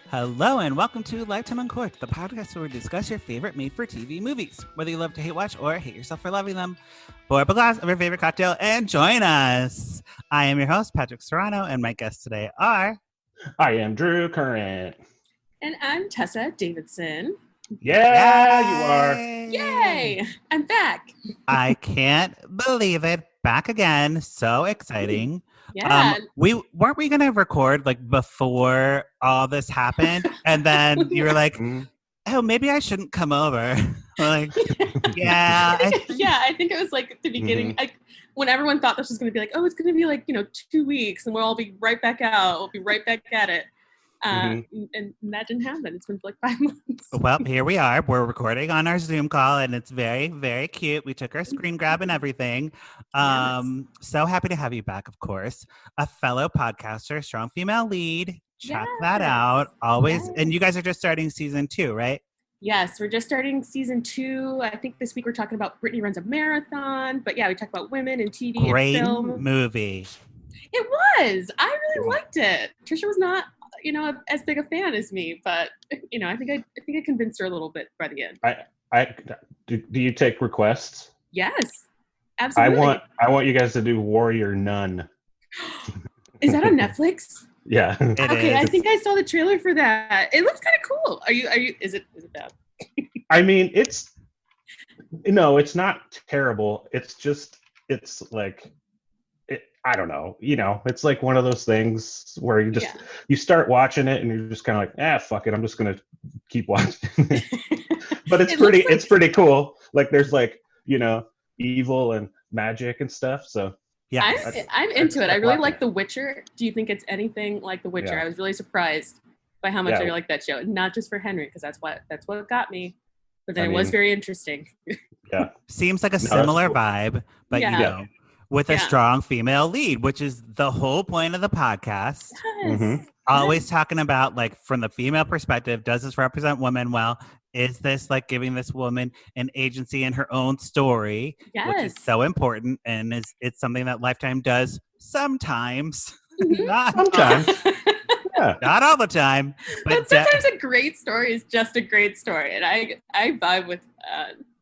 Hello and welcome to Lifetime on Court, the podcast where we discuss your favorite made-for-TV movies, whether you love to hate watch or hate yourself for loving them. Pour up a glass of your favorite cocktail and join us. I am your host, Patrick Serrano, and my guests today are... I am Drew Current. And I'm Tessa Davidson. Yeah, you are. Yay! I'm back. I can't believe it. Back again. So exciting. Yeah. Weren't we gonna record like before all this happened? And then you were like, oh, maybe I shouldn't come over. Like, yeah. I think it was like at the beginning, like when everyone thought this was gonna be like, oh, it's gonna be like, 2 weeks and we'll all be right back out. We'll be right back at it. And that didn't happen. It's been like 5 months. Well, here we are. We're recording on our Zoom call, and it's very, very cute. We took our screen grab and everything. So happy to have you back, of course. A fellow podcaster, strong female lead. Check that out. Always. Yes. And you guys are just starting season 2, right? Yes, we're just starting season 2. I think this week we're talking about Britney Runs a Marathon. But yeah, we talk about women in TV Great and film. Movie. It was. I really liked it. Trisha was not as big a fan as me, but I think I convinced her a little bit by the end. Do you take requests? Yes, absolutely. I want you guys to do Warrior Nun. Is that on Netflix? Yeah. Okay, I think I saw the trailer for that. It looks kind of cool. Are you? Is it bad? I mean, it's not terrible. It's like. I don't know, it's like one of those things where you start watching it and you're just kind of like, fuck it, I'm just gonna keep watching. But it's pretty cool. Like there's like, evil and magic and stuff. So yeah, I'm into it. I really like The Witcher. Do you think it's anything like The Witcher? Yeah. I was really surprised by how much I like that show. Not just for Henry, because that's what got me. But then it was very interesting. Yeah, seems like a similar vibe, but with a strong female lead, which is the whole point of the podcast. Yes. Always talking about, like, from the female perspective, does this represent women well? Is this, like, giving this woman an agency in her own story, which is so important, and it's something that Lifetime does sometimes. Not sometimes. Not all the time. But sometimes a great story is just a great story, and I vibe with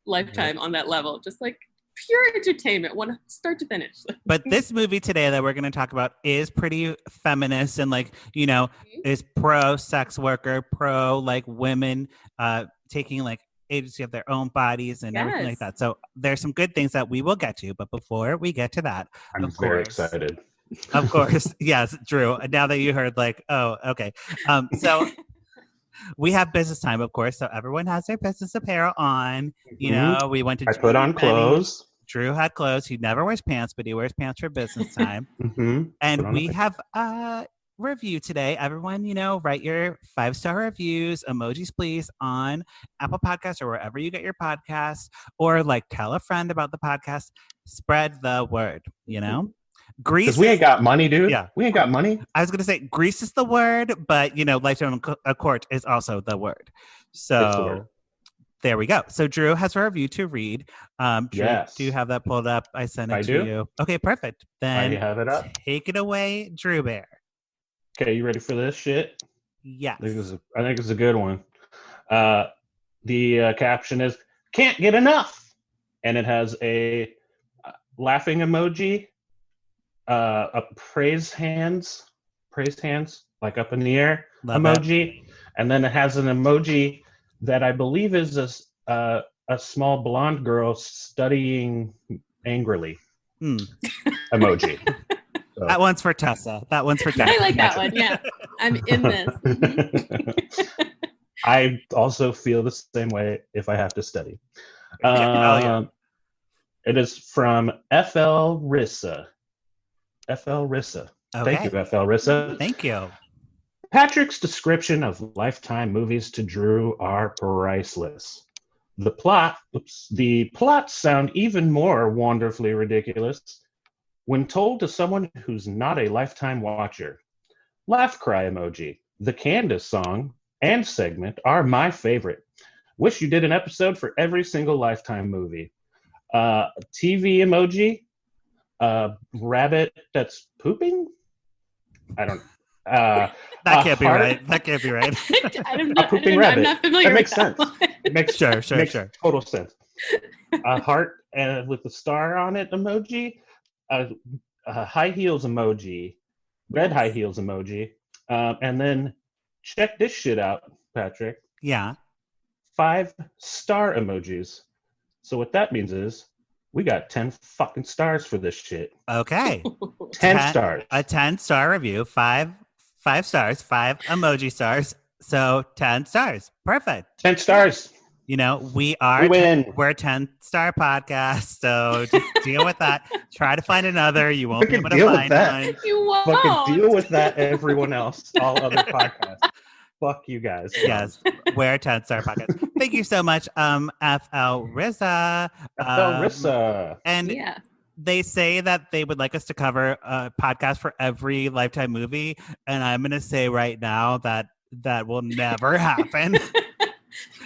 Lifetime on that level, just like pure entertainment, one start to finish. But this movie today that we're going to talk about is pretty feminist and is pro sex worker, pro like women taking like agency of their own bodies and everything like that. So there's some good things that we will get to. But before we get to that, I'm very excited. Of course. Yes, Drew. Now that you heard oh, okay. So we have business time, of course, so everyone has their business apparel on. We went to... I put on clothes. Drew had clothes. He never wears pants, but he wears pants for business time. And we have a review today. Everyone, write your 5-star reviews, emojis, please, on Apple Podcasts or wherever you get your podcasts. Or, tell a friend about the podcast. Spread the word, Grease. Because we ain't got money, dude. Yeah. We ain't got money. I was going to say Grease is the word, but, Lifetime Court is also the word. So there we go. So Drew has a review to read. Drew, yes. Do you have that pulled up? I sent it to you. Okay, perfect. Then I have it up. Take it away, Drew Bear. Okay, you ready for this shit? Yes. I think it's a good one. The caption is, "Can't get enough." And it has a laughing emoji, a praise hands, like up in the air. Love emoji. That. And then it has an emoji that I believe is a small blonde girl studying angrily emoji. So. That one's for Tessa. I like that one. Yeah, I'm in this. I also feel the same way if I have to study. It is from FL Rissa. FL Rissa. Okay. Thank you, FL Rissa. Thank you. Patrick's description of Lifetime movies to Drew are priceless. The plots sound even more wonderfully ridiculous when told to someone who's not a Lifetime watcher. Laugh cry emoji. The Candace song and segment are my favorite. Wish you did an episode for every single Lifetime movie. TV emoji. Rabbit that's pooping. I don't. That can't be right. That can't be right. I'm not familiar. That makes sense. It makes sure. Total sense. A heart and with the star on it emoji, a high heels emoji, red high heels emoji, and then check this shit out, Patrick. Yeah. 5 star emojis. So what that means is we got 10 fucking stars for this shit. Okay. 10 stars. A 10-star review. 5 stars. 5 emoji stars. So 10 stars. Perfect. 10 stars. You know, we win. We're a 10-star podcast, so just deal with that. Try to find another. You won't be able to find one. You won't. Fucking deal with that, everyone else. All other podcasts. Fuck you guys. Yes, we're a 10-star podcast. Thank you so much, FL Rizza. And they say that they would like us to cover a podcast for every Lifetime movie, and I'm going to say right now that will never happen.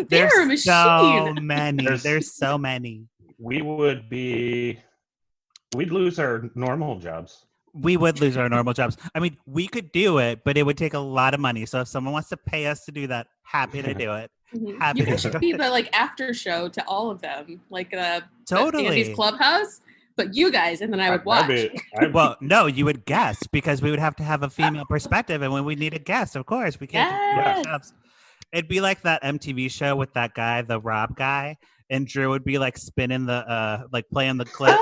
There's so many. There's so many. We'd lose our normal jobs. We would lose our normal jobs. I mean, we could do it, but it would take a lot of money. So if someone wants to pay us to do that, happy to do it. Happy to should be the after show to all of them, totally Andy's Clubhouse. But you guys, and then I would watch. Well, no, you would guess because we would have to have a female perspective, and when we need a guest, of course, we can't. Yes. It'd be like that MTV show with that guy, the Rob guy, and Drew would be spinning the playing the clip.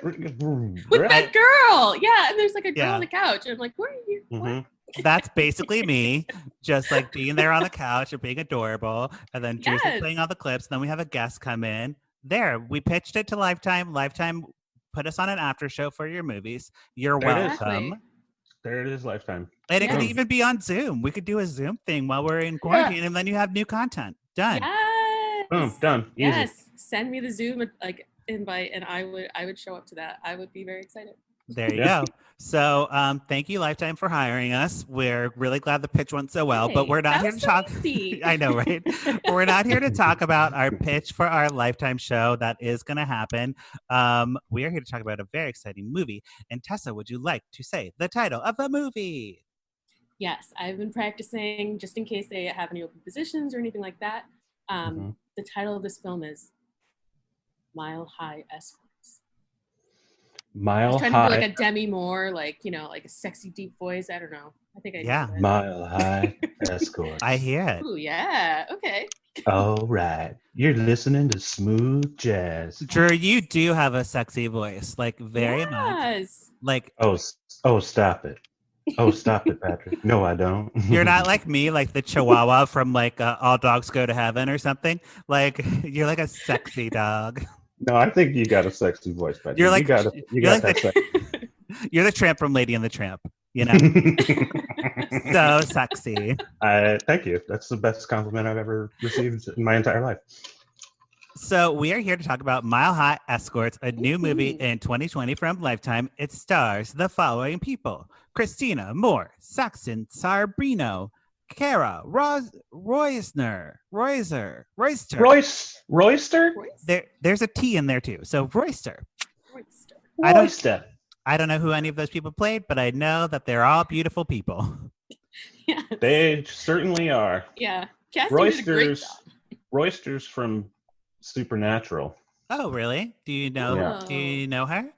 With that girl, and there's a girl on the couch, and I'm like, where are you? Mm-hmm. That's basically me, just being there on the couch and being adorable, and then Drew's playing all the clips. And then we have a guest come in. There, we pitched it to Lifetime. Lifetime put us on an after show for your movies. You're welcome. There it is, Lifetime. And it could even be on Zoom. We could do a Zoom thing while we're in quarantine, and then you have new content. Done. Yes. Boom. Done. Easy. Yes. Send me the Zoom invite, and I would show up to that. I would be very excited. There you go. So thank you, Lifetime, for hiring us. We're really glad the pitch went so well, but we're not here to talk. I know, right? We're not here to talk about our pitch for our Lifetime show. That is going to happen. We are here to talk about a very exciting movie. And Tessa, would you like to say the title of the movie? Yes, I've been practicing just in case they have any open positions or anything like that. The title of this film is Mile High Escorts. Mile High. Trying to do a Demi Moore, a sexy deep voice. I don't know. I think I know it. Mile High Escort. I hear it. Ooh, yeah. Okay. All right. You're listening to smooth jazz. Drew, you do have a sexy voice, very much. Oh, stop it. Oh, stop it, Patrick. No, I don't. You're not like me, the Chihuahua from All Dogs Go to Heaven or something. You're like a sexy dog. No, I think you got a sexy voice, Patrick. You're you're the tramp from Lady and the Tramp, So sexy. Thank you. That's the best compliment I've ever received in my entire life. So we are here to talk about Mile High Escorts, a new movie in 2020 from Lifetime. It stars the following people: Christina Moore, Saxon Sharbino, Kara Royster. There's a T in there too. So Royster. I don't know who any of those people played, but I know that they're all beautiful people. Yeah, they certainly are. Yeah, casting did a great job. Royster's from Supernatural. Oh, really? Do you know? Yeah. Do you know her?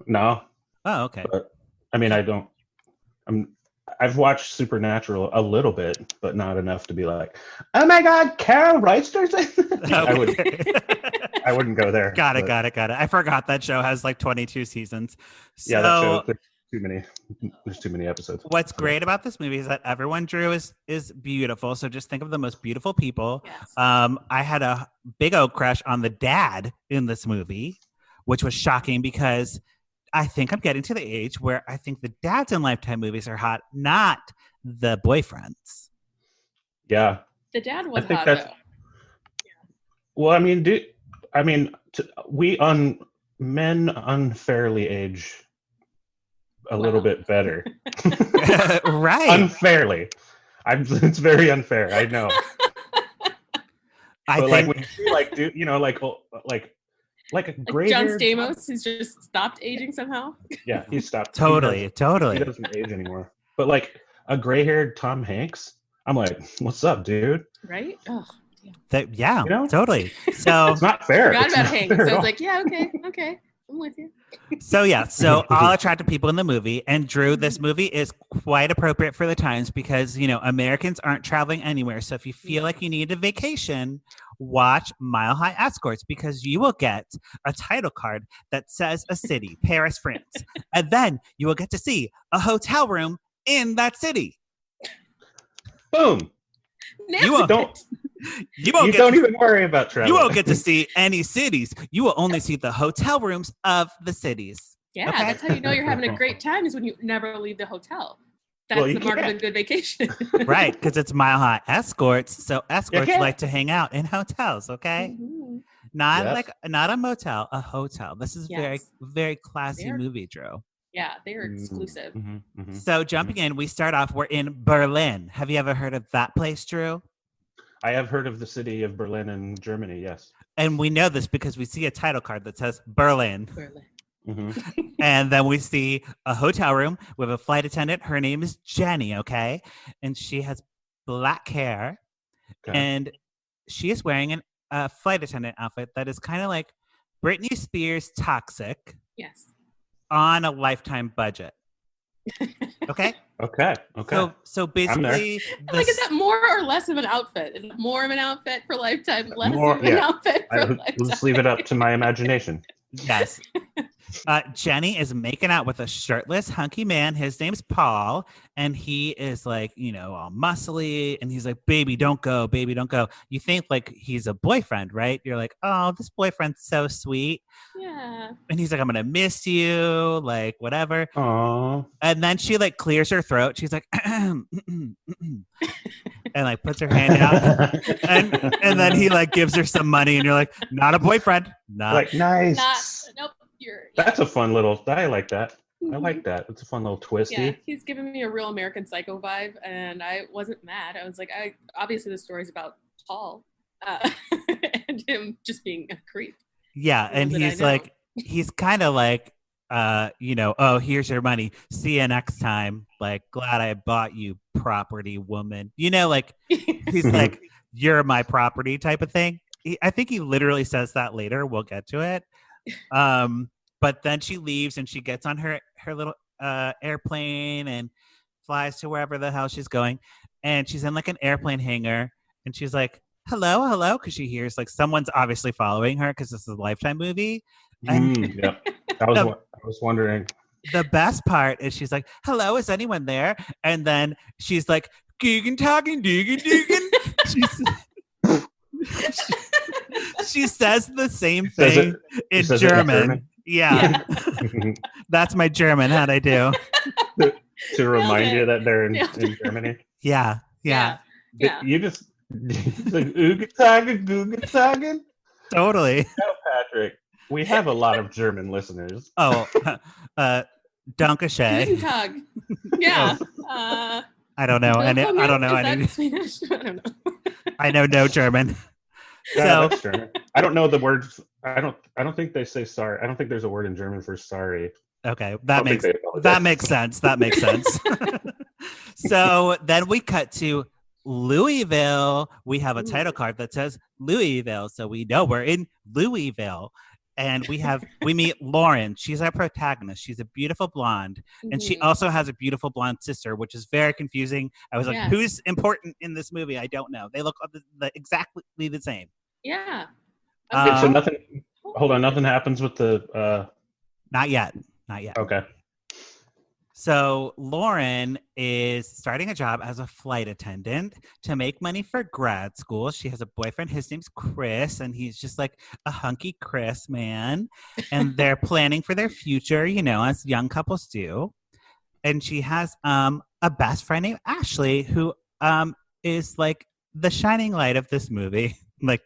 No. Oh, okay. But, I don't. I've watched Supernatural a little bit, but not enough to be like, oh my God, Carol Royster's in I wouldn't go there. Got it. I forgot that show has 22 seasons. Yeah, that show, there's too many episodes. What's great about this movie is that everyone, Drew, is beautiful. So just think of the most beautiful people. Yes. I had a big old crush on the dad in this movie, which was shocking because I think I'm getting to the age where I think the dads in Lifetime movies are hot, not the boyfriends. Yeah. The dad was hot, though. Well, men unfairly age a little bit better. Right. Unfairly. It's very unfair. I know. But when Like a like John gray-haired Stamos, who's just stopped aging somehow. Yeah, he stopped. Totally. He doesn't age anymore. But like a gray-haired Tom Hanks, I'm like, what's up, dude? Right? Oh, yeah, You know? totally. So It's not fair. forgot It's about not Hanks. fair I at was all. like, yeah, okay, I'm with you. So all attractive people in the movie. And Drew, this movie is quite appropriate for the times because, Americans aren't traveling anywhere. So if you feel like you need a vacation, watch Mile High Escorts because you will get a title card that says a city, Paris, France. And then you will get to see a hotel room in that city. Boom. You won't, don't even worry about travel. You won't get to see any cities. You will only see the hotel rooms of the cities. Yeah, okay? That's how you know you're having a great time is when you never leave the hotel. That's the mark of a good vacation. Right, because it's Mile High Escorts. So escorts like to hang out in hotels, okay? Mm-hmm. Not a motel, a hotel. This is very, very classy movie, Drew. Yeah, they're exclusive. Mm-hmm, mm-hmm, so jumping in, we start off, we're in Berlin. Have you ever heard of that place, Drew? I have heard of the city of Berlin in Germany, yes. And we know this because we see a title card that says Berlin. Mm-hmm. And then we see a hotel room with a flight attendant. Her name is Jenny, okay? And she has black hair. Okay. And she is wearing a flight attendant outfit that is kind of like Britney Spears Toxic. Yes. On a Lifetime budget. Okay? Okay. So basically... is that more or less of an outfit? Is it more of an outfit for Lifetime? Less of an outfit for Lifetime? Let's leave it up to my imagination. Yes. Jenny is making out with a shirtless, hunky man. His name's Paul, and he is like, all muscly, and he's like, baby, don't go. You think like he's a boyfriend, right? You're like, oh, this boyfriend's so sweet. Yeah. And he's like, I'm going to miss you, like, whatever. Aww. And then she like clears her throat. She's like, and like puts her hand out. and then he like gives her some money, and you're like, not a boyfriend. Like, nice. Nope. That's a fun little. I like that. I like that. It's a fun little twisty. Yeah, he's giving me a real American Psycho vibe, and I wasn't mad. I was like, obviously the story's about Paul and him just being a creep. Yeah, and he's like, he's kind of like, oh, here's your money. See you next time. Like, glad I bought you, property woman. Like he's like, you're my property type of thing. I think he literally says that later. We'll get to it. But then she leaves and she gets on her little airplane and flies to wherever the hell she's going. And she's in like an airplane hangar, and she's like, hello, because she hears like someone's obviously following her because this is a Lifetime movie. And yeah, I was wondering. The best part is she's like, hello, is anyone there? And then she's like, Guggen talking, Duggen. She says the same thing in German. Yeah. That's my German. How'd I do? To remind you that they're in Germany. Yeah. You just like Ugetage. Totally. No, Patrick. We have a lot of German listeners. Oh, Dankeschön. Yeah. I don't know. I don't know any. Swedish? I don't know. I know no German. Yeah, that's German. I don't know the word. I don't think they say sorry. I don't think there's a word in German for sorry. Okay, that makes sense. That makes sense. So then we cut to Louisville. We have a title card that says Louisville, so we know we're in Louisville. And we meet Lauren. She's our protagonist. She's a beautiful blonde. And she also has a beautiful blonde sister, which is very confusing. I was like, who's important in this movie? I don't know. They look exactly the same. Yeah. So nothing happens with the... Not yet. Okay. So Lauren is starting a job as a flight attendant to make money for grad school. She has a boyfriend. His name's Chris, and he's just like a hunky Chris man. And they're planning for their future, as young couples do. And she has a best friend named Ashley, who is like the shining light of this movie. Like,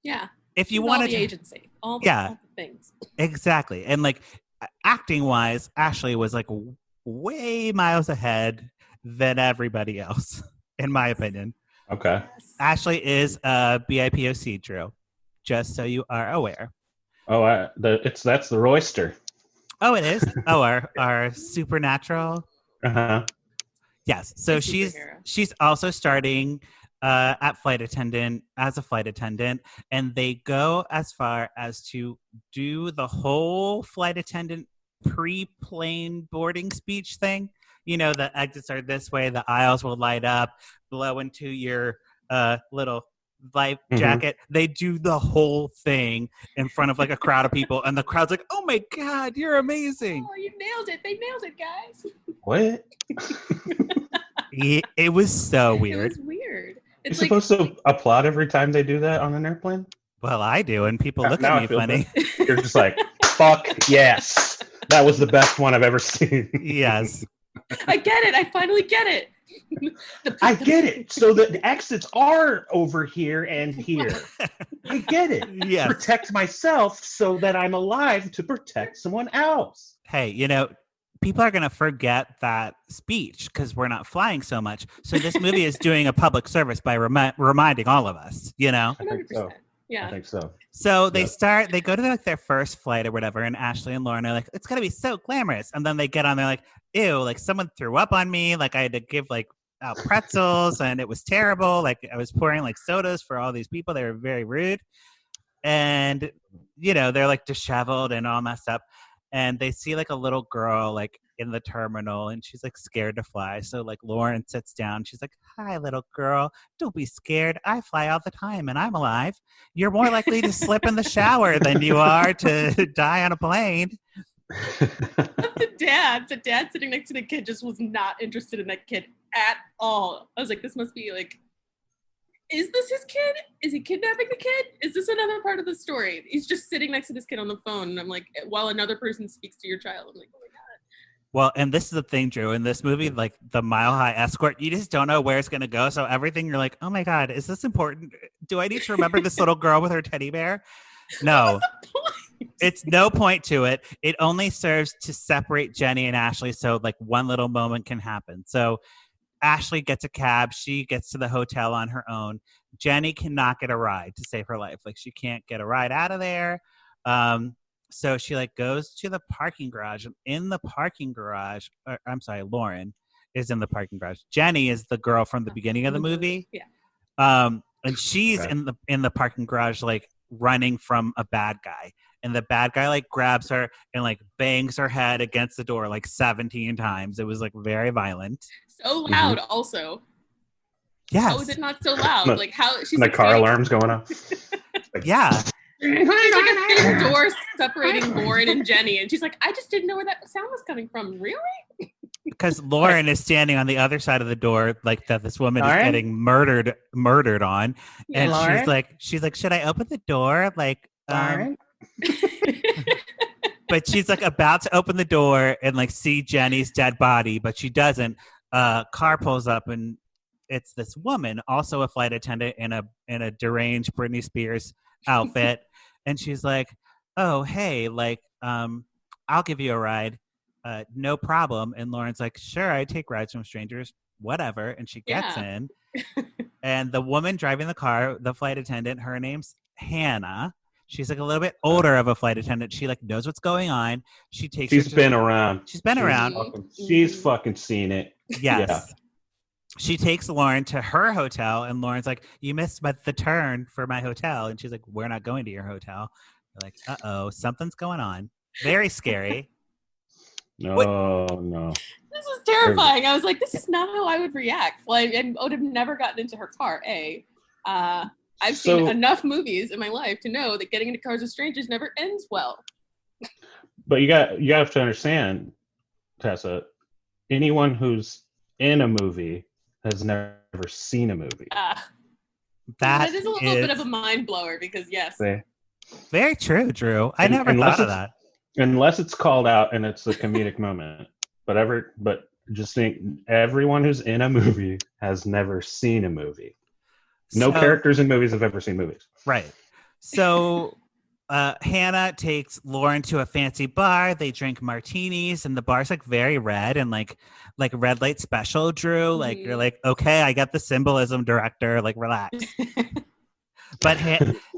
yeah, if you want the agency, all the things, exactly. And like acting wise, Ashley was like way miles ahead than everybody else, in my opinion. Okay. Ashley is a BIPOC, Drew, just so you are aware. That's the Royster. Oh, it is. Oh, our supernatural. Yes. So she's also starting as a flight attendant, and they go as far as to do the whole flight attendant pre-plane boarding speech thing. You know, the exits are this way, the aisles will light up, blow into your little life jacket. They do the whole thing in front of like a crowd of people, and the crowd's like, "Oh my God, you're amazing! Oh, you nailed it! They nailed it, guys!" What? It was so weird. It was weird. You're supposed to applaud every time they do that on an airplane? Well, I do, and people look at me funny. You're just like, fuck yes. That was the best one I've ever seen. Yes. I get it. I finally get it. I get it. So the exits are over here and here. I get it. Yes. Protect myself so that I'm alive to protect someone else. Hey, you know, people are going to forget that speech because we're not flying so much. So this movie is doing a public service by reminding all of us, you know? I think so. Yeah. I think so. So they go to like their first flight or whatever, and Ashley and Lauren are like, it's going to be so glamorous. And then they get on, they're like, ew, like someone threw up on me. Like I had to give like out pretzels and it was terrible. Like I was pouring like sodas for all these people. They were very rude. And, you know, they're like disheveled and all messed up. And they see like a little girl like in the terminal, and she's like scared to fly. So like Lauren sits down. She's like, "Hi, little girl. Don't be scared. I fly all the time and I'm alive. You're more likely to slip in the shower than you are to die on a plane." The dad sitting next to the kid just was not interested in that kid at all. I was like, this must be like, is this his kid? Is he kidnapping the kid? Is this another part of the story? He's just sitting next to this kid on the phone, and I'm like, while another person speaks to your child, I'm like, oh my God. Well, and this is the thing, Drew. In this movie, like the Mile High Escort, you just don't know where it's going to go. So everything, you're like, oh my God, is this important? Do I need to remember this little girl with her teddy bear? No. It's no point to it. It only serves to separate Jenny and Ashley so like one little moment can happen. So Ashley gets a cab. She gets to the hotel on her own. Jenny cannot get a ride to save her life. Like she can't get a ride out of there. So she like goes to the parking garage. And in the parking garage, Lauren is in the parking garage. Jenny is the girl from the beginning of the movie. Yeah. And she's in the parking garage like running from a bad guy. And the bad guy like grabs her and like bangs her head against the door like 17 times. It was like very violent. So loud also. Yes. How is it not so loud? Like how she's the like car alarm's going off. Yeah. There's like a thin door separating Lauren and Jenny, and she's like, I just didn't know where that sound was coming from. Really? Because Lauren is standing on the other side of the door, like that this woman is getting murdered on. And she's like, should I open the door? Like, but she's like about to open the door and like see Jenny's dead body, but she doesn't. Car pulls up and it's this woman, also a flight attendant in a deranged Britney Spears outfit. And she's like, oh, hey, like, I'll give you a ride. No problem. And Lauren's like, sure, I take rides from strangers, whatever. And she gets in. And the woman driving the car, the flight attendant, her name's Hannah. She's like a little bit older of a flight attendant. She like knows what's going on. She's been around. She's been around. She's fucking seen it. Yes. Yeah. She takes Lauren to her hotel, and Lauren's like, you missed the turn for my hotel. And she's like, we're not going to your hotel. They're like, uh-oh, something's going on. Very scary. No. This was terrifying. I was like, this is not how I would react. Like, I would have never gotten into her car, I've seen enough movies in my life to know that getting into cars with strangers never ends well. But you have to understand, Tessa, anyone who's in a movie has never seen a movie. That is a little bit of a mind blower because yes. Very true, Drew. I never thought of that. Unless it's called out and it's a comedic moment. But just think everyone who's in a movie has never seen a movie. No characters in movies have ever seen movies. Right. So Hannah takes Lauren to a fancy bar. They drink martinis, and the bar's like very red and like red light special, Drew. Like you're like, okay, I got the symbolism, director. Like relax. But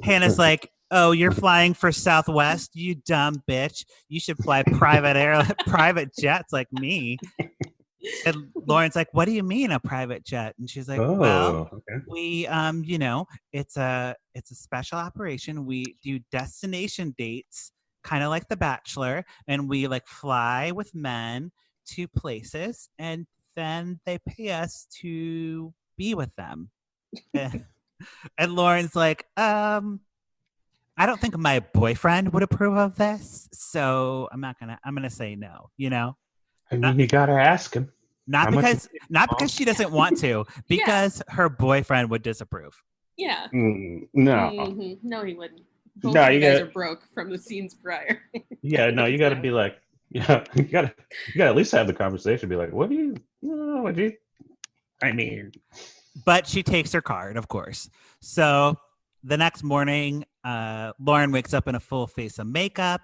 Hannah's like, Oh, you're flying for Southwest, you dumb bitch. You should fly private jets like me. And Lauren's like, what do you mean a private jet? And she's like, we it's a special operation. We do destination dates, kind of like The Bachelor, and we like fly with men to places, and then they pay us to be with them. And Lauren's like, I don't think my boyfriend would approve of this, so I'm gonna say no, I mean, you gotta ask him. Not because she doesn't want to, because her boyfriend would disapprove. Yeah. No. Mm-hmm. No, he wouldn't. Both of you guys are broke from the scenes prior. Yeah, no, you gotta be like, you gotta at least have the conversation. Be like, I mean. But she takes her card, of course. So the next morning, Lauren wakes up in a full face of makeup,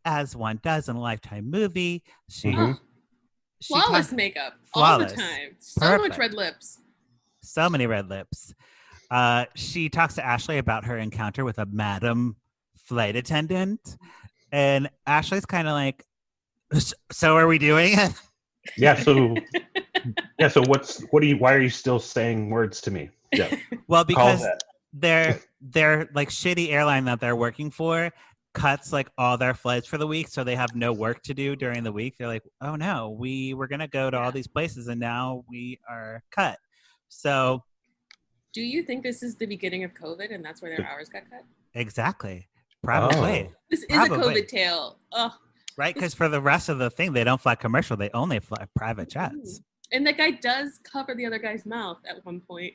as one does in a Lifetime movie. Flawless makeup all the time. So much red lips. So many red lips. She talks to Ashley about her encounter with a madam flight attendant, and Ashley's kind of like, "So are we doing it?" Yeah. So why are you still saying words to me? Yeah. Well, because their like shitty airline that they're working for cuts like all their flights for the week, so they have no work to do during the week. They're like, oh no, we were gonna go to all these places and now we are cut. So do you think this is the beginning of COVID and that's where their hours got cut? Exactly. Probably. This is a COVID tale. Right, because for the rest of the thing they don't fly commercial, they only fly private jets. And that guy does cover the other guy's mouth at one point.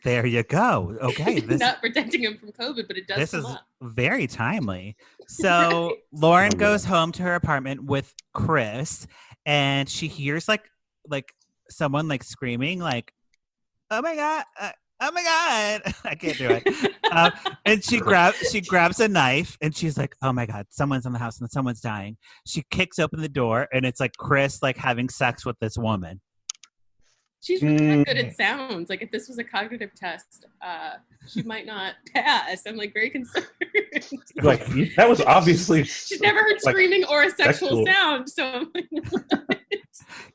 There you go. Okay. Not protecting him from COVID, but it does come up. This is very timely. So right. Lauren goes home to her apartment with Chris, and she hears like someone like screaming like, oh my God, I can't do it. And she grabs a knife, and she's like, oh my God, someone's in the house and someone's dying. She kicks open the door, and it's like Chris like having sex with this woman. She's really good at sounds. Like if this was a cognitive test, she might not pass. I'm like very concerned. Like that was obviously. She's never heard screaming or a sexual sound. So I'm like, what?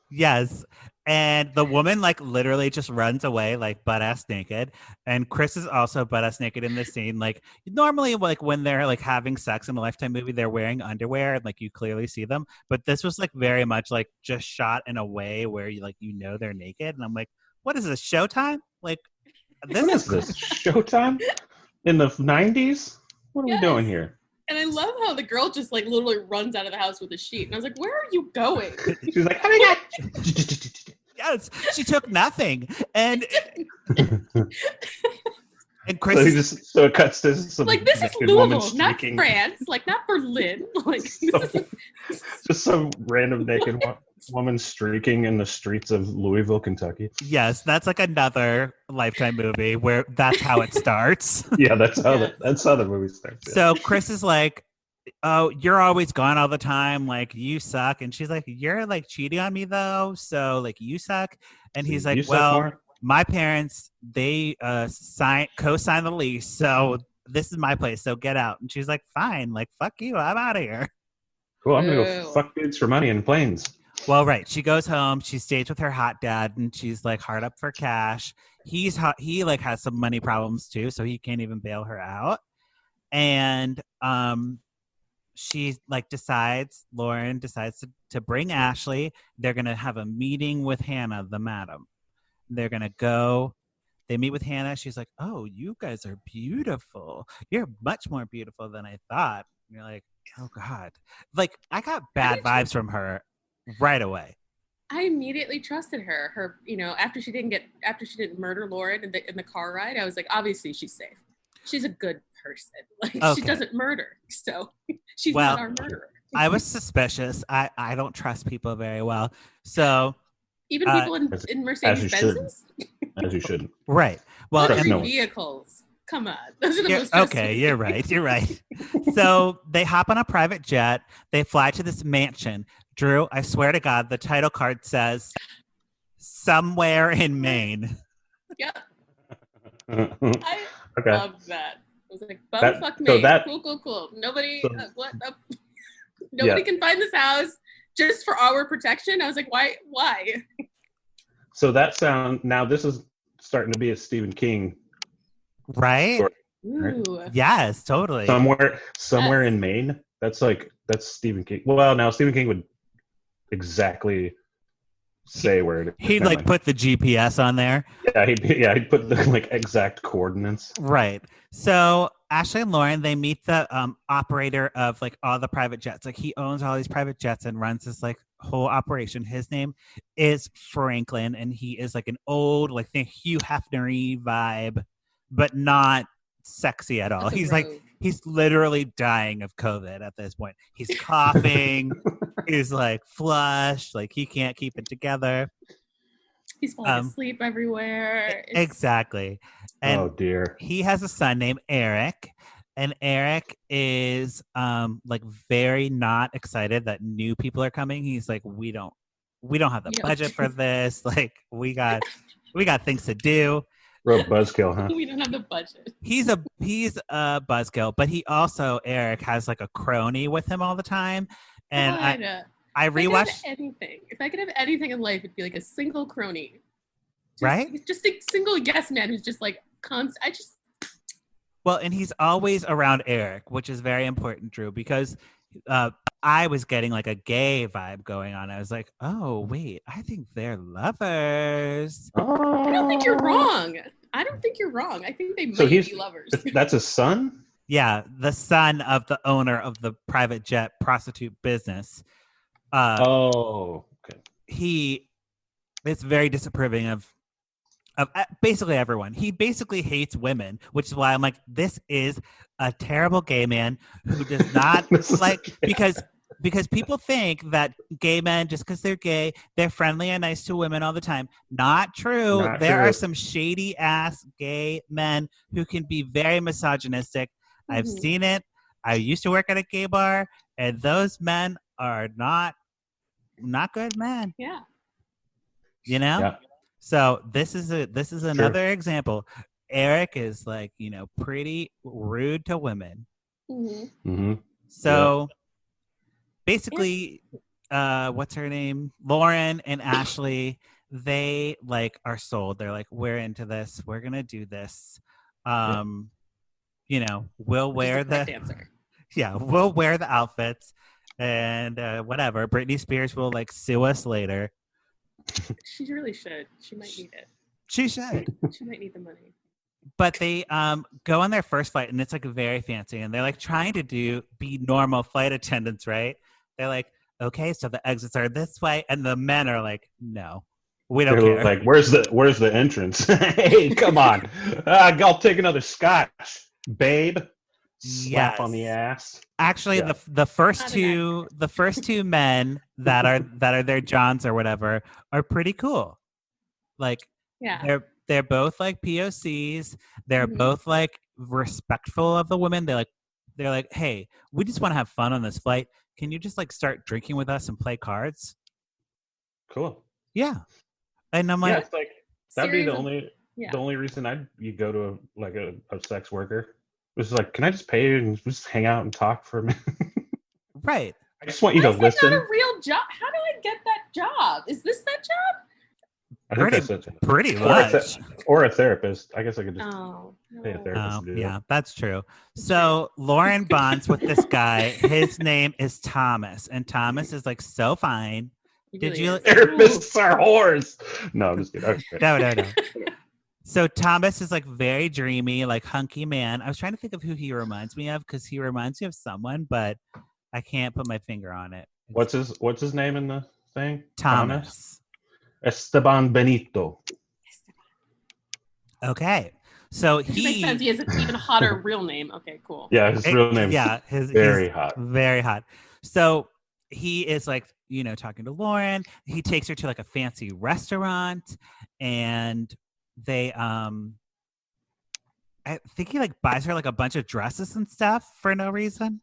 Yes. And the woman like literally just runs away like butt ass naked. And Chris is also butt ass naked in this scene. Like normally like when they're like having sex in a Lifetime movie, they're wearing underwear and like you clearly see them. But this was like very much like just shot in a way where you like, they're naked. And I'm like, what is this, Showtime? Like this Showtime in the 90s? What are we doing here? And I love how the girl just like literally runs out of the house with a sheet. And I was like, where are you going? She's like, oh my God. Yes, she took nothing. And Chris so it cuts to some like this is Louisville, not France, like not Berlin. Like just some random naked woman streaking in the streets of Louisville, Kentucky. Yes, that's like another Lifetime movie where that's how it starts. Yeah, that's how the movie starts. Yeah. So Chris is like, oh, you're always gone all the time. Like, you suck. And she's like, you're like cheating on me though. So like, you suck. And he's like, well, my parents, they co-signed the lease. So this is my place. So get out. And she's like, fine. Like, fuck you. I'm out of here. Cool. I'm going to go fuck dudes for money in planes. Well, right. She goes home. She stays with her hot dad and she's like hard up for cash. He like has some money problems too. So he can't even bail her out. And, she like Lauren decides to bring Ashley. They're going to have a meeting with Hannah, the madam. They're going to go. They meet with Hannah. She's like, oh, you guys are beautiful. You're much more beautiful than I thought. And you're like, oh God. Like I got bad vibes from her right away. I immediately trusted her. Her, after she didn't murder Lauren in the car ride, I was like, obviously she's safe. She's a good person. Like she doesn't murder, so she's not our murderer. I was suspicious. I don't trust people very well. So even people in Mercedes Benzes? As you shouldn't. Right. Well, vehicles. Come on. Those are the most okay, you're right. You're right. So they hop on a private jet. They fly to this mansion. Drew, I swear to God, the title card says somewhere in Maine. Yeah. I love that. was like, fuck me. Cool. Nobody, nobody can find this house just for our protection. I was like, why? So now this is starting to be a Stephen King. Right? Story, right? Yes, totally. Somewhere in Maine. That's Stephen King. Well, now Stephen King would exactly say where it is. He'd like put the GPS on there. Yeah, he'd put the like exact coordinates. Right. So Ashley and Lauren, they meet the operator of like all the private jets. Like he owns all these private jets and runs this like whole operation. His name is Franklin, and he is like an old, like think Hugh Hefner-y vibe, but not sexy at all. He's literally dying of COVID at this point. He's coughing. He's like flushed. Like he can't keep it together. He's falling asleep everywhere. Exactly. And oh dear. He has a son named Eric. And Eric is like very not excited that new people are coming. He's like, we don't have the budget for this. Like we got things to do. Real buzzkill, huh? We don't have the budget. He's a buzzkill, but he also, Eric, has like a crony with him all the time. And I rewatched anything. If I could have anything in life, it'd be like a single crony. Right? Just a single yes man who's just like constant. Well, and he's always around Eric, which is very important, Drew, because I was getting like a gay vibe going on. I was like, oh, wait, I think they're lovers. I don't think you're wrong. I think they might be lovers. That's a son? Yeah, the son of the owner of the private jet prostitute business. Okay. He is very disapproving of basically everyone. He basically hates women, which is why I'm like, this is a terrible gay man who does not because people think that gay men, just because they're gay, they're friendly and nice to women all the time. Not true. There are some shady ass gay men who can be very misogynistic. Mm-hmm. I've seen it. I used to work at a gay bar, and those men are not good men. Yeah. You know? Yeah. So this is another example. Eric is like, pretty rude to women. Mm-hmm. Mm-hmm. So basically, what's her name? Lauren and Ashley, they like are sold. They're like, we're into this. We're gonna do this. We'll wear we'll wear the outfits and whatever. Britney Spears will like sue us later. She really should. She might need it. She should. She might need the money. But they go on their first flight, and it's like very fancy, and they're like trying to be normal flight attendants, right? They're like, okay, so the exits are this way, and the men are like, no, we don't care. Like, where's the entrance? Hey, come on, I'll take another scotch, babe. Slap on the ass. Actually, yeah. the first two men that are their Johns or whatever are pretty cool. Like, yeah, they're both like POCs. They're both like respectful of the women. They're like, hey, we just want to have fun on this flight. Can you just like start drinking with us and play cards? Cool. Yeah, and I'm like, it's like that'd be the only reason you go to a sex worker. It was like, can I just pay you and just hang out and talk for a minute? Right. I just want you to listen. It's not a real job. How do I get that job? Is this that job? I think that's it. Pretty much. Or a therapist. I guess I could just pay a therapist to do that. That's true. So Lauren bonds with this guy. His name is Thomas. And Thomas is like so fine. Therapists are whores. No, I'm just kidding. Okay. No. So Thomas is like very dreamy, like hunky man. I was trying to think of who he reminds me of because he reminds me of someone, but I can't put my finger on it. What's his name in the thing? Thomas. Esteban Benito. Okay. So he makes sense. He has an even hotter real name. Okay, cool. Yeah, his real name. Yeah, he's hot. Very hot. So he is like, talking to Lauren. He takes her to like a fancy restaurant, and they I think he like buys her like a bunch of dresses and stuff for no reason.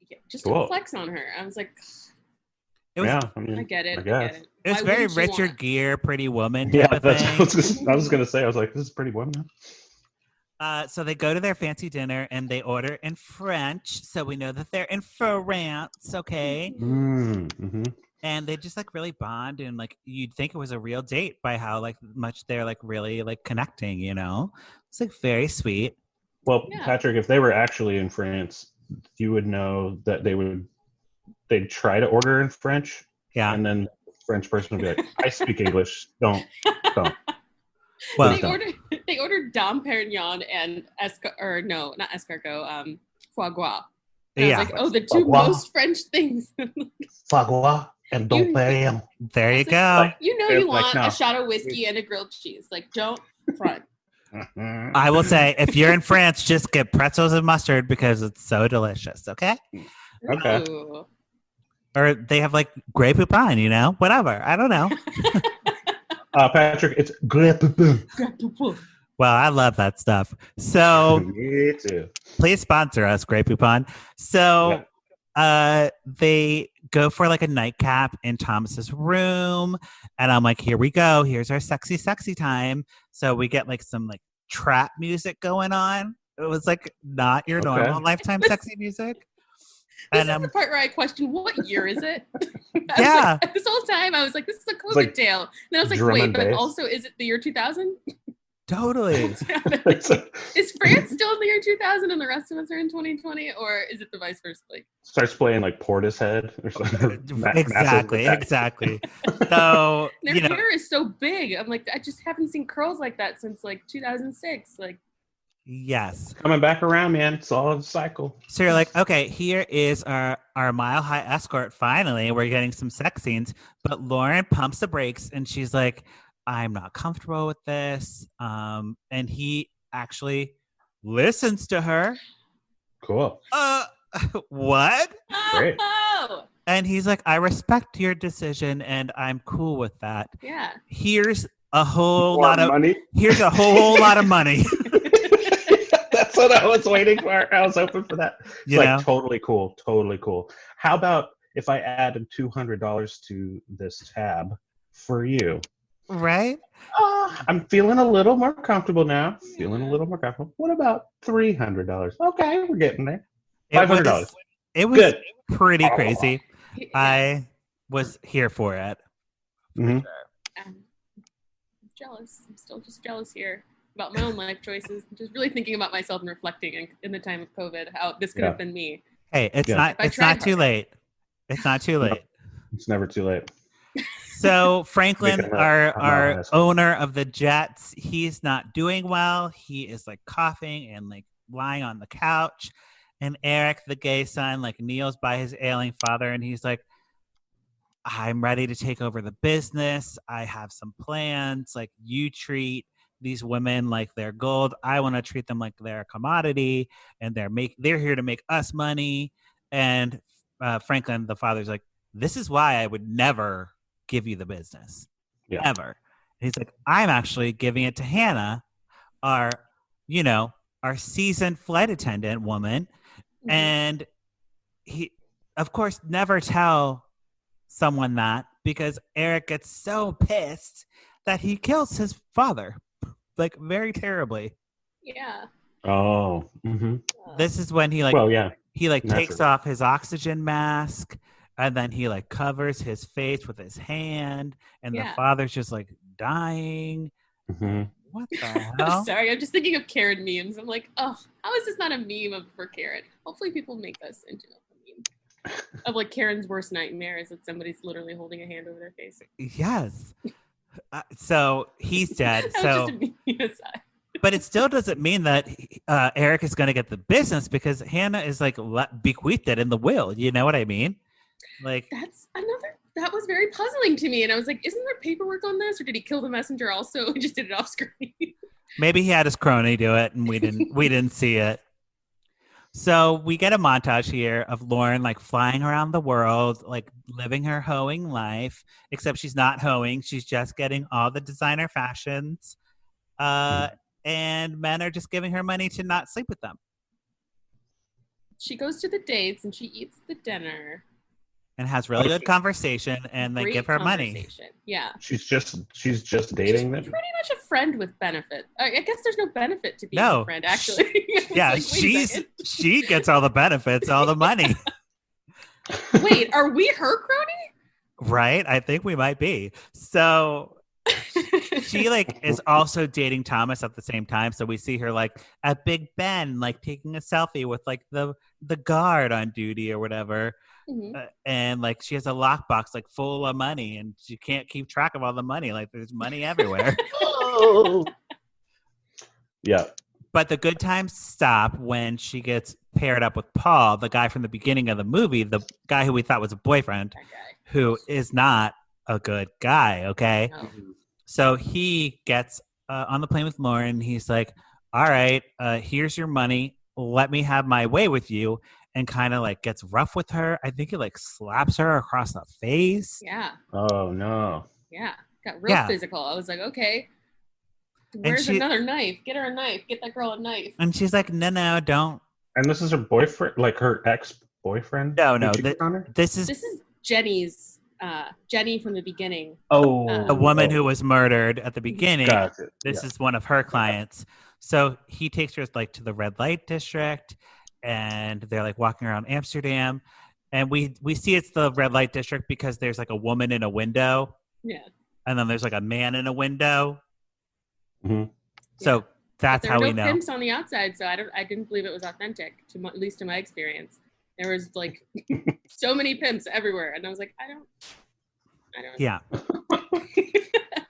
Yeah, just to flex on her. I was like, I get it. It was very Richard Gere, Pretty Woman. Yeah, I was gonna say. I was like, this is Pretty Woman. So they go to their fancy dinner and they order in French. So we know that they're in France, okay? Mm-hmm. And they just like really bond, and like you'd think it was a real date by how like much they're like really like connecting, you know? It's like very sweet. Well, yeah. Patrick, if they were actually in France, you would know that they'd try to order in French. Yeah. And then the French person would be like, I speak English. Don't. Well, they ordered Dom Perignon and not escargot, foie gras. And I was like, oh, the two most French things. Foie gras and Dom Perignon. There you go. You want a shot of whiskey and a grilled cheese. Like, don't front. I will say, if you're in France, just get pretzels and mustard because it's so delicious, okay? Okay. Ooh. Or they have like Grey Poupon, you know? Whatever. I don't know. Patrick, it's Grey Poupon. Well, I love that stuff. So me too. Please sponsor us, Grey Poupon. So they go for like a nightcap in Thomas's room. And I'm like, here we go. Here's our sexy, sexy time. So we get like some like trap music going on. It was like not your normal Lifetime sexy music. This is the part where I question, what year is it? Yeah. Like, this whole time I was like, this is a COVID tale. And then I was like, wait, but also is it the year 2000? Totally. Is France still in the year 2000 and the rest of us are in 2020? Or is it the vice versa? Like, starts playing like Portishead or something. Exactly. So their hair is so big. I'm like, I just haven't seen curls like that since like 2006. Like, yes. Coming back around, man. It's all a cycle. So you're like, okay, here is our Mile High Escort. Finally, we're getting some sex scenes. But Lauren pumps the brakes and she's like, I'm not comfortable with this. And he actually listens to her. Cool. What? Great. And he's like, I respect your decision and I'm cool with that. Yeah. Here's a whole lot of money. Here's a whole lot of money. That's what I was waiting for. I was hoping for that. It's know? Totally cool. Totally cool. How about if I added $200 to this tab for you? Right? I'm feeling a little more comfortable now. What about $300? Okay, we're getting there. $500. It was good. Pretty crazy. Yeah. I was here for it. Mm-hmm. For sure. I'm jealous. I'm still just jealous here about my own life choices. I'm just really thinking about myself and reflecting in the time of COVID how this could have been me. Hey, it's not too late. It's not too late. No, it's never too late. So Franklin, our owner of the Jets, he's not doing well. He is like coughing and like lying on the couch. And Eric, the gay son, like kneels by his ailing father and he's like, I'm ready to take over the business. I have some plans. Like, you treat these women like they're gold. I want to treat them like they're a commodity, and they're here to make us money. And Franklin, the father's like, this is why I would never give you the business. Ever. And he's like, I'm actually giving it to Hannah, our seasoned flight attendant woman. Mm-hmm. And he, of course, never tell someone that, because Eric gets so pissed that he kills his father, like very terribly. Yeah. Oh. Mm-hmm. This is when he takes off his oxygen mask, and then he like covers his face with his hand, and the father's just like dying. Mm-hmm. What the hell? I'm sorry, I'm just thinking of Karen memes. I'm like, oh, how is this not a meme for Karen? Hopefully people make this into a meme of like Karen's worst nightmare is that somebody's literally holding a hand over their face. Yes. So he's dead. That was just a meme aside. But it still doesn't mean that Eric is going to get the business, because Hannah is like bequeathed it in the will. You know what I mean? Like, that was very puzzling to me. And I was like, isn't there paperwork on this? Or did he kill the messenger also? He just did it off screen. Maybe he had his crony do it and we didn't see it. So we get a montage here of Lauren like flying around the world, like living her hoeing life, except she's not hoeing. She's just getting all the designer fashions. And men are just giving her money to not sleep with them. She goes to the dates and she eats the dinner. and has really good conversation, and they give her money. Yeah. She's just dating them. Pretty much a friend with benefit. I guess there's no benefit to being a friend, actually. Yeah, she gets all the benefits, all the money. Wait, are we her crony? Right? I think we might be. So she like is also dating Thomas at the same time. So we see her like at Big Ben, like taking a selfie with like the guard on duty or whatever. Mm-hmm. And like she has a lockbox like full of money, and she can't keep track of all the money. Like there's money everywhere. Oh. Yeah. But the good times stop when she gets paired up with Paul, the guy from the beginning of the movie, the guy who we thought was a boyfriend, who is not a good guy. Okay. No. So he gets on the plane with Lauren. He's like, all right, here's your money. Let me have my way with you. And kind of like gets rough with her. I think he like slaps her across the face. Yeah. Oh no. Yeah. Got real physical. I was like, okay. Where's another knife? Get her a knife. Get that girl a knife. And she's like, no, don't. And this is her boyfriend, like her ex-boyfriend? No. This is Jenny's Jenny from the beginning. Oh. A woman who was murdered at the beginning. Gotcha. This is one of her clients. So he takes her like to the red light district. And they're like walking around Amsterdam, and we see it's the red light district because there's like a woman in a window. Yeah. And then there's like a man in a window. Mm-hmm. So that's how we know. There were no pimps on the outside, so I didn't believe it was authentic, at least to my experience. There was like so many pimps everywhere, and I was like, I don't. Yeah. I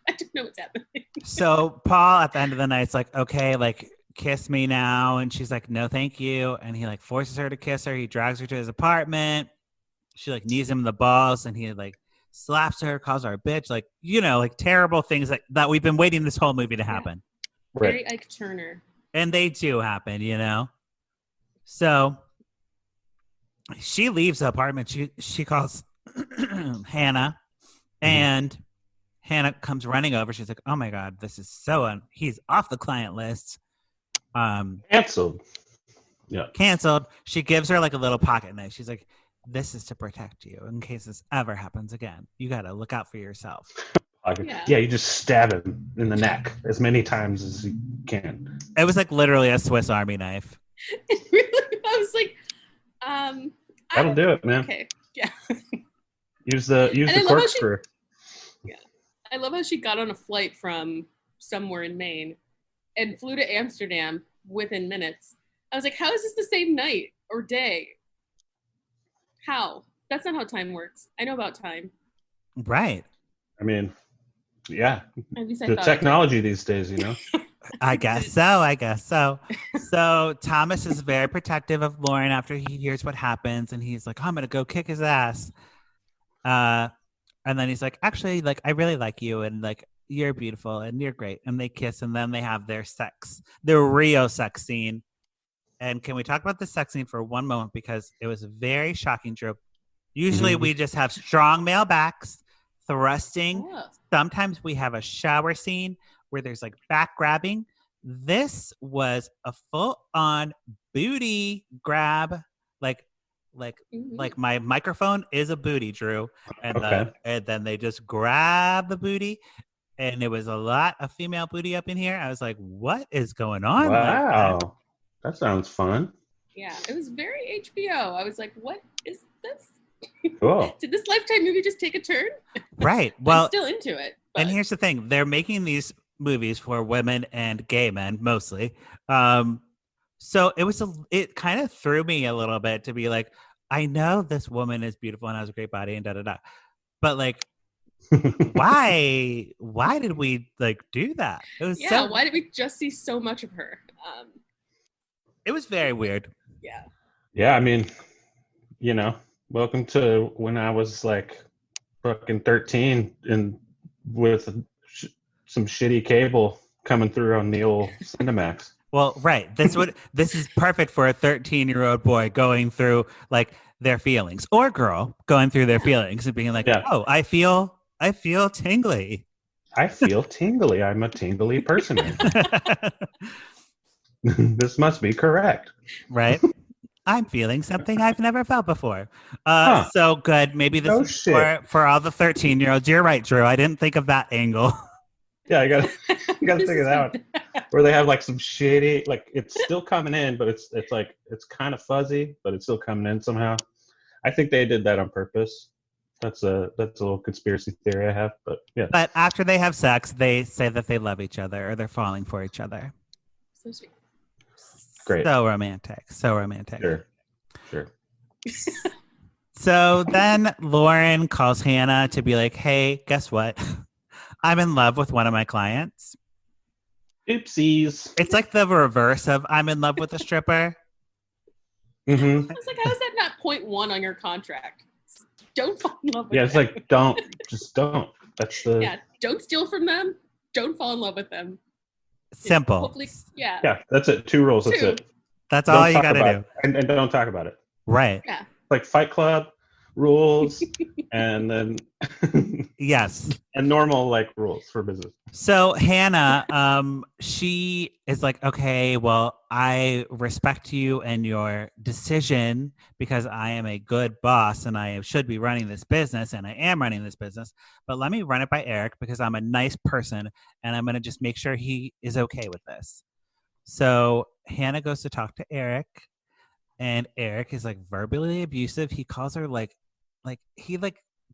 don't know what's happening. So Paul at the end of the night is like, okay, like, kiss me now. And she's like, no, thank you. And he like forces her to kiss her. He drags her to his apartment. She like knees him in the balls, and he like slaps her, calls her a bitch. Like, you know, like terrible things that we've been waiting this whole movie to happen. Yeah. Very Ike Turner. And they do happen, you know? So she leaves the apartment. She calls Hannah, and Hannah comes running over. She's like, oh my God, this is he's off the client list. Canceled. Yeah. Canceled. She gives her like a little pocket knife. She's like, this is to protect you in case this ever happens again. You got to look out for yourself. Yeah, you just stab him in the neck as many times as you can. It was like literally a Swiss Army knife. I was like, that'll do it, man. Okay. Yeah. Use the corkscrew. Yeah. I love how she got on a flight from somewhere in Maine and flew to Amsterdam within minutes. I was like, how is this the same night or day? How? That's not how time works. I know about time. Right. I mean, yeah. The technology these days, you know? I guess so. So Thomas is very protective of Lauren after he hears what happens, and he's like, I'm going to go kick his ass. And then he's like, actually, like, I really like you, and like, you're beautiful and you're great. And they kiss, and then they have their Rio sex scene. And can we talk about the sex scene for one moment? Because it was a very shocking trope. Usually we just have strong male backs thrusting. Yeah. Sometimes we have a shower scene where there's like back grabbing. This was a full on booty grab. Like my microphone is a booty, Drew. And, and then they just grab the booty. And it was a lot of female booty up in here. I was like, what is going on? Wow. That sounds fun. Yeah, it was very HBO. I was like, what is this? Cool. Did this Lifetime movie just take a turn? Right. Well, I'm still into it. But... And here's the thing. They're making these movies for women and gay men, mostly. So it kind of threw me a little bit to be like, I know this woman is beautiful and has a great body and da-da-da. But like, why did we like do that? It was why did we just see so much of her? It was very weird. Yeah, I mean, you know, welcome to when I was like fucking 13 and with some shitty cable coming through on the old Cinemax. Well, right. This is perfect for a 13-year-old boy going through like their feelings, or girl going through their feelings and being like, oh, I feel tingly. I feel tingly. I'm a tingly person. This must be correct. Right. I'm feeling something I've never felt before. So good. Maybe this is for all the 13-year-olds. You're right, Drew. I didn't think of that angle. Yeah, I gotta think of that one. Where they have like some shady, like it's still coming in, but it's like it's kind of fuzzy, but it's still coming in somehow. I think they did that on purpose. That's a little conspiracy theory I have, but yeah. But after they have sex, they say that they love each other or they're falling for each other. So sweet. Great. So romantic. So romantic. Sure. So then Lauren calls Hannah to be like, hey, guess what? I'm in love with one of my clients. Oopsies. It's like the reverse of I'm in love with a stripper. Mm-hmm. I was like, how is that not 0.1 on your contract? Don't fall in love with them. Yeah, it's like, don't. That's the... Yeah, don't steal from them. Don't fall in love with them. Simple. Hopefully, yeah. Yeah, that's it. 2 rules. That's it. That's all you got to do. And don't talk about it. Right. Yeah. Like Fight Club rules and then... Yes. And normal, like, rules for business. So Hannah, she is like, okay, well, I respect you and your decision because I am a good boss and I should be running this business and I am running this business. But let me run it by Eric because I'm a nice person and I'm going to just make sure he is okay with this. So Hannah goes to talk to Eric and Eric is like verbally abusive. He calls her like he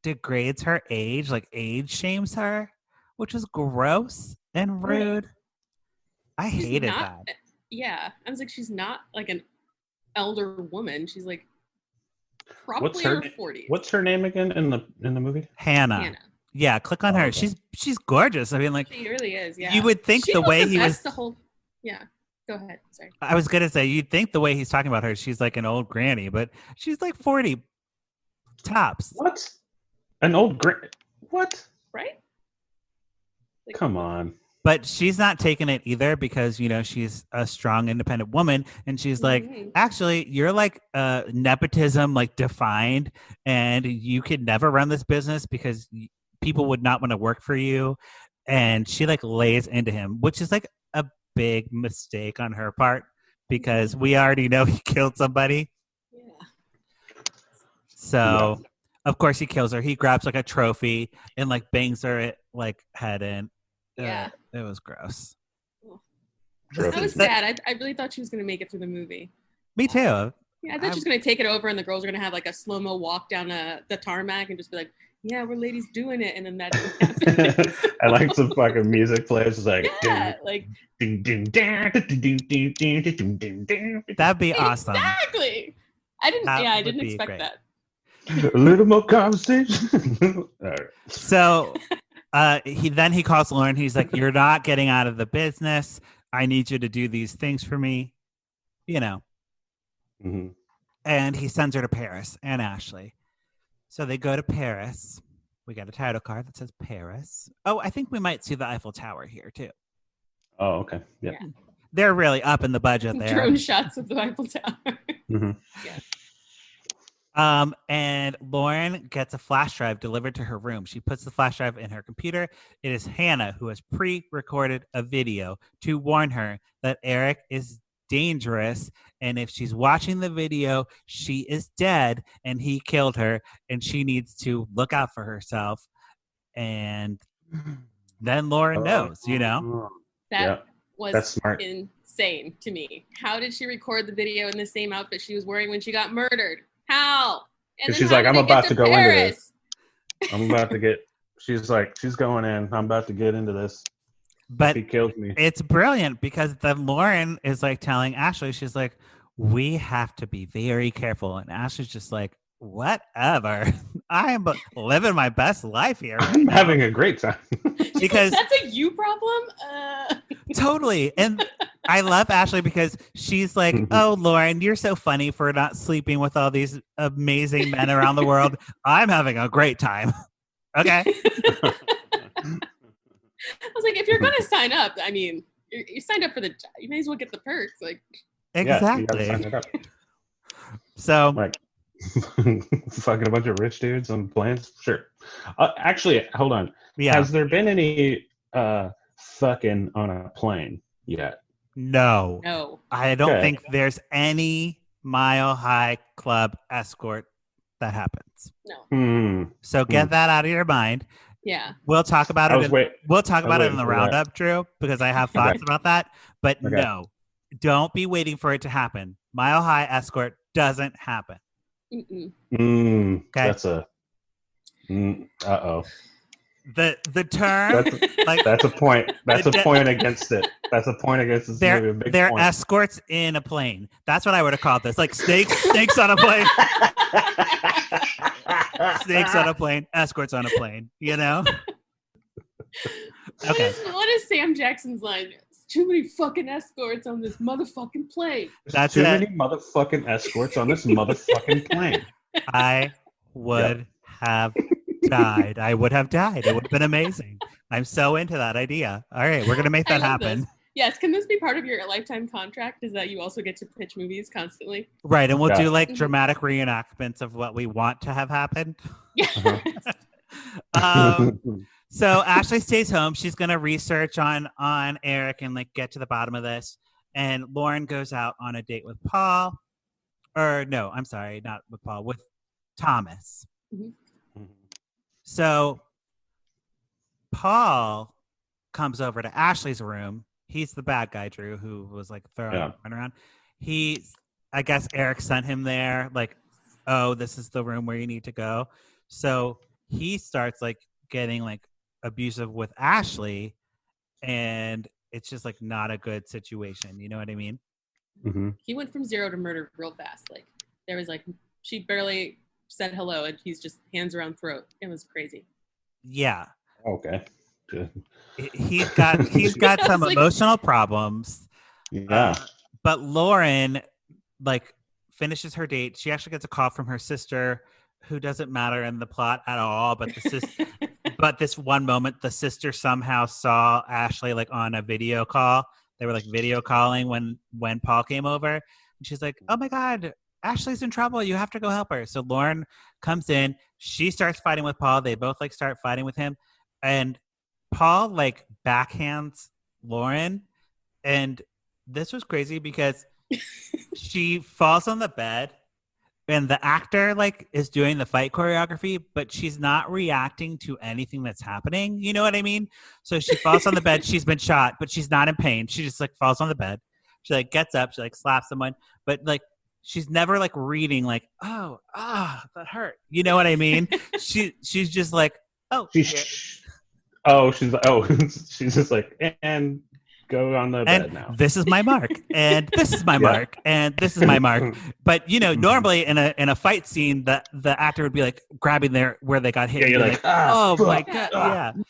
degrades her age, like age shames her, which is gross and rude. I hated that. Yeah. I was like, she's not like an elder woman. She's like probably in her 40s. What's her name again in the movie? Hannah. Yeah, click on her. Okay. She's gorgeous. I mean, like she really is. Yeah. You would think the way he was Yeah. Go ahead. Sorry. I was gonna say you'd think the way he's talking about her, she's like an old granny, but she's like 40 tops. What? An old what? Right? Like, come on. But she's not taking it either because, you know, she's a strong, independent woman. And she's like, actually, you're like nepotism, like defined. And you could never run this business because people would not want to work for you. And she like lays into him, which is like a big mistake on her part because we already know he killed somebody. Yeah. So... Yeah. Of course, he kills her. He grabs like a trophy and like bangs her like head in. Yeah, it was gross. That was sad. I really thought she was going to make it through the movie. Me too. Yeah, I thought she was going to take it over, and the girls are going to have like a slow mo walk down the tarmac and just be like, "Yeah, we're ladies doing it," and then that didn't happen. I like some fucking music players. It's like, yeah, like that'd be awesome. Exactly. I didn't expect great. That. A little more conversation. All right. So he calls Lauren. He's like, you're not getting out of the business. I need you to do these things for me. You know. Mm-hmm. And he sends her to Paris and Ashley. So they go to Paris. We got a title card that says Paris. Oh, I think we might see the Eiffel Tower here too. Oh, okay. Yeah. They're really up in the budget there. Drone shots of the Eiffel Tower. Mm-hmm. Yeah. And Lauren gets a flash drive delivered to her room. She puts the flash drive in her computer. It is Hannah who has pre-recorded a video to warn her that Eric is dangerous. And if she's watching the video, she is dead and he killed her and she needs to look out for herself. And then Lauren knows, you know? That was smart. Insane to me. How did she record the video in the same outfit she was wearing when she got murdered? How? And she's like, I'm about to go into this. I'm about to get, she's like, she's going in. I'm about to get into this. But he kills me. It's brilliant because then Lauren is like telling Ashley, she's like, we have to be very careful. And Ashley's just like, whatever. I am living my best life here. I'm having a great time. Because that's a you problem. Totally. And I love Ashley because she's like, oh, Lauren, you're so funny for not sleeping with all these amazing men around the world. I'm having a great time. Okay. I was like, if you're going to sign up, I mean, you signed up for the job. You may as well get the perks. Like, exactly. Yeah, you gotta sign it up. So, like, fucking a bunch of rich dudes on planes? Sure. Actually, hold on. Yeah. Has there been any fucking on a plane yet? No. I don't think there's any Mile High Club escort that happens. No. So get that out of your mind. Yeah. We'll talk about it. We'll talk about it in the roundup, Drew, because I have thoughts about that. But no, don't be waiting for it to happen. Mile High Escort doesn't happen. Okay. That's a. Uh-oh. The term that's a point. That's a point against it. That's a point against this movie. They're escorts in a plane. That's what I would have called this. Like snakes on a plane. Snakes on a plane. Escorts on a plane. You know. Okay. What is Sam Jackson's line? It's too many fucking escorts on this motherfucking plane. That's too many motherfucking escorts on this motherfucking plane. I would have died. I would have died. It would have been amazing. I'm so into that idea. All right, we're gonna make that happen. This. Yes, can this be part of your lifetime contract? Is that you also get to pitch movies constantly? Right, and we'll do like dramatic reenactments of what we want to have happen. Yeah. So Ashley stays home. She's gonna research on Eric and like get to the bottom of this. And Lauren goes out on a date with Paul. Or no, I'm sorry, not with Paul, with Thomas. So Paul comes over to Ashley's room. He's the bad guy, Drew, who was like throwing around. I guess Eric sent him there, like, oh, this is the room where you need to go. So he starts like getting like abusive with Ashley, and it's just like not a good situation. You know what I mean? He went from zero to murder real fast. Like there was like she barely said hello, and he's just hands around throat. It was crazy. Yeah. Okay. Good. He's got some emotional problems. Yeah. But Lauren like finishes her date. She actually gets a call from her sister, who doesn't matter in the plot at all. But but this one moment, the sister somehow saw Ashley like on a video call. They were like video calling when Paul came over, and she's like, "Oh my God, Ashley's in trouble. You have to go help her." So Lauren comes in. She starts fighting with Paul. They both like start fighting with him, and Paul like backhands Lauren, and this was crazy because she falls on the bed, and the actor like is doing the fight choreography, but she's not reacting to anything that's happening. You know what I mean? So she falls on the bed. She's been shot, but she's not in pain. She just like falls on the bed. She like gets up. She like slaps someone, but like she's never like reading like, oh, that hurt. You know what I mean? She's just like, she's just like, and go on the bed now. This is my mark, and this is my mark, and this is my mark. But you know, normally in a fight scene, the actor would be like grabbing where they got hit. Yeah, you're like, oh my God,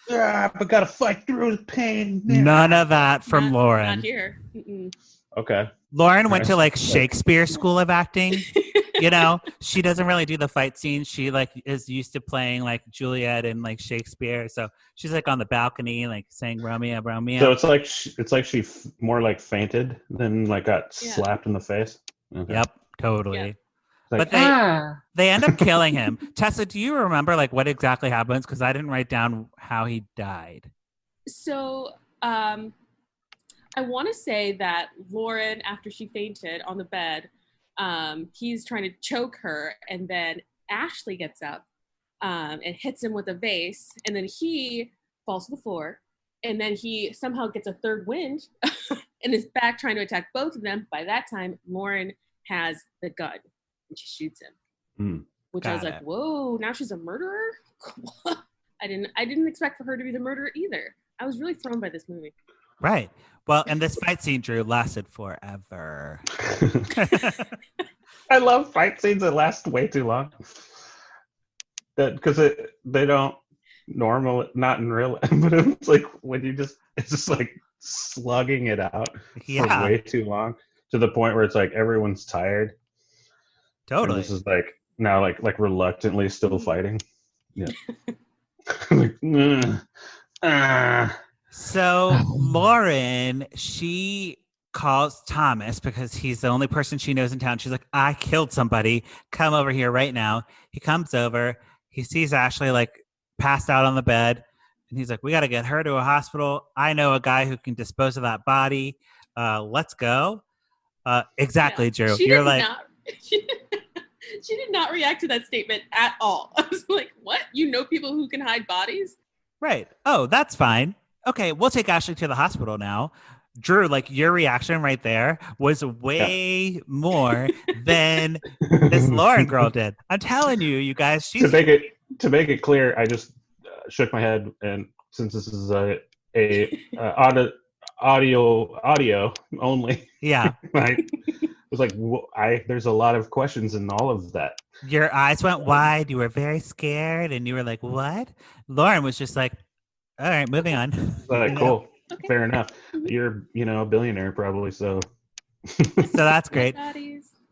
but gotta fight through the pain. None of that from Lauren. Not here. Okay. Lauren went to like Shakespeare School of Acting. You know, she doesn't really do the fight scene. She like is used to playing like Juliet and like Shakespeare. So she's like on the balcony, like saying Romeo, Romeo. So it's like she more like fainted than like got slapped in the face. Okay. Yep, totally. Yeah. Like, but they end up killing him. Tessa, do you remember like what exactly happens? Because I didn't write down how he died. So I want to say that Lauren, after she fainted on the bed, he's trying to choke her, and then Ashley gets up and hits him with a vase, and then he falls to the floor, and then he somehow gets a third wind and is back trying to attack both of them. By that time, Lauren has the gun, and she shoots him. Which I was like, whoa, now she's a murderer? I didn't expect for her to be the murderer either. I was really thrown by this movie. Right. Well, and this fight scene, Drew, lasted forever. I love fight scenes that last way too long. Because they don't not in real life, but it's like when it's just like slugging it out for way too long to the point where it's like everyone's tired. Totally. And this is like now like reluctantly still fighting. Yeah. Like, So Lauren, she calls Thomas because he's the only person she knows in town. She's like, I killed somebody. Come over here right now. He comes over. He sees Ashley like passed out on the bed. And he's like, we got to get her to a hospital. I know a guy who can dispose of that body. Let's go. Exactly, Drew. You're like, She did not react to that statement at all. I was like, what? You know people who can hide bodies? Right. Oh, that's fine. Okay, we'll take Ashley to the hospital now. Drew, like your reaction right there was way more than this Lauren girl did. I'm telling you, you guys. She's... To make it clear, I just shook my head, and since this is a audio only, yeah, I was like, there's a lot of questions in all of that. Your eyes went wide. You were very scared, and you were like, "What?" Lauren was just like, "All right, moving on." Cool. Okay. Fair enough. You're, a billionaire probably, so. So that's great.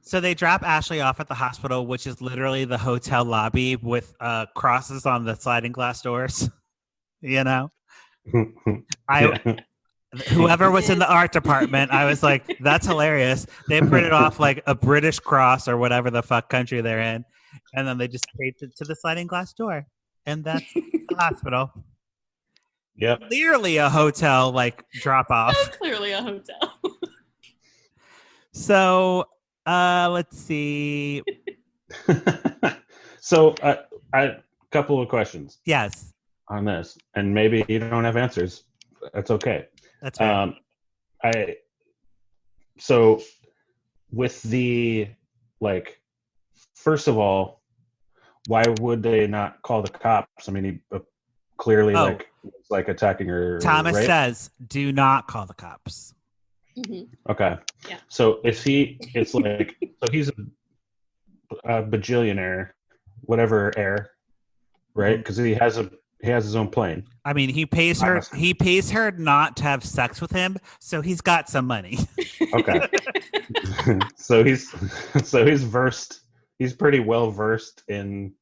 So they drop Ashley off at the hospital, which is literally the hotel lobby with crosses on the sliding glass doors. Whoever was in the art department, I was like, that's hilarious. They printed off like a British cross or whatever the fuck country they're in. And then they just taped it to the sliding glass door. And that's the hospital. Yep. Clearly a hotel, like, drop off. So clearly a hotel. So, let's see. So, a couple of questions. Yes. On this. And maybe you don't have answers. That's okay. That's right. So, with the, like, first of all, why would they not call the cops? I mean, he clearly, like attacking her. Thomas says, do not call the cops. Mm-hmm. Okay. Yeah. So it's like, so he's a bajillionaire, whatever heir, right? Because he has his own plane. I mean, he pays her not to have sex with him, so he's got some money. Okay. so he's versed. He's pretty well versed in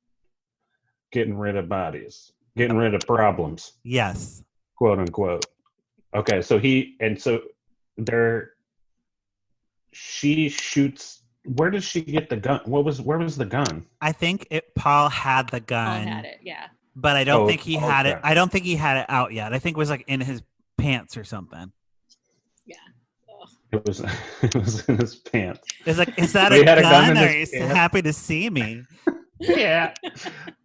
getting rid of bodies. Getting rid of problems. Yes. Quote unquote. Okay, she shoots. Where did she get the gun? Where was the gun? I think Paul had the gun. Paul had it, yeah. But I don't think he had it. I don't think he had it out yet. I think it was like in his pants or something. Yeah. Ugh. It was in his pants. It's like, is that a gun? Or are you so happy to see me? Yeah.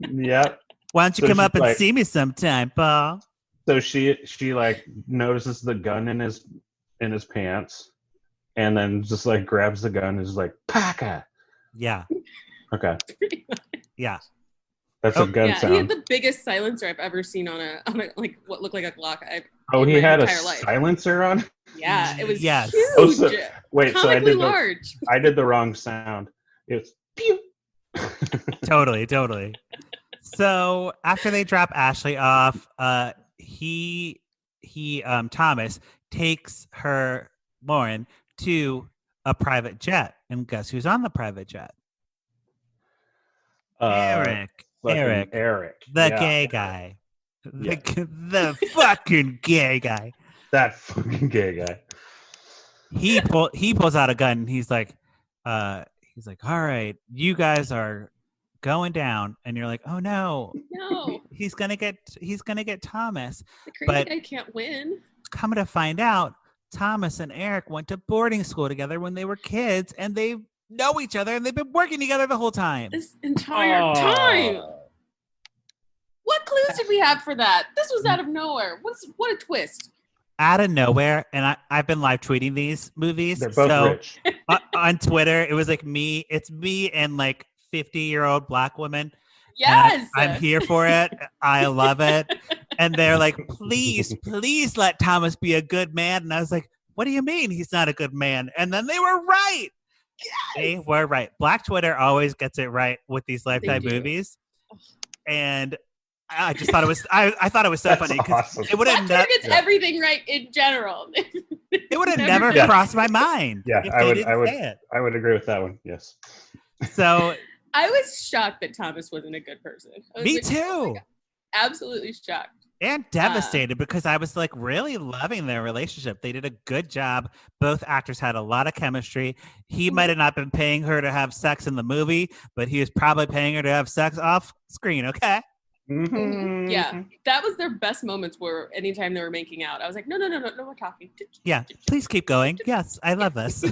Yep. Why don't you come up and see me sometime, Paul? So she like notices the gun in his pants, and then just like grabs the gun and is like, "Paka." Yeah. Okay. Yeah. That's a gun sound. He had the biggest silencer I've ever seen on a like what looked like a Glock. He had a silencer on? Yeah, it was huge. Oh, so large. I did the wrong sound. It's pew. Totally. So after they drop Ashley off, Thomas takes her, Lauren, to a private jet, and guess who's on the private jet? Eric, the gay guy, the fucking gay guy. That fucking gay guy. He pulls out a gun, and he's like, all right, you guys are going down, and you're like, oh no, he's gonna get Thomas. The crazy guy can't win. Coming to find out, Thomas and Eric went to boarding school together when they were kids, and they know each other, and they've been working together the whole time. This entire time. What clues did we have for that? This was out of nowhere. What a twist. Out of nowhere, and I've been live tweeting these movies. They're both rich. On Twitter, it was like me. It's me and like 50-year-old black women. Yes, I'm here for it. I love it. And they're like, please let Thomas be a good man. And I was like, what do you mean he's not a good man? And then they were right. Yes. They were right. Black Twitter always gets it right with these Lifetime movies. And I just thought it was I thought it was so funny because awesome. It would have never gets everything right in general. It would have never crossed my mind. Yeah, I would agree with that one. Yes. So I was shocked that Thomas wasn't a good person. Me too. Oh absolutely shocked. And devastated because I was like really loving their relationship. They did a good job. Both actors had a lot of chemistry. He might have not been paying her to have sex in the movie, but he was probably paying her to have sex off screen. Okay. Mm-hmm. Yeah, that was their best moments. Were anytime they were making out, I was like, no, we're talking. Yeah, please keep going. Yes, I love this.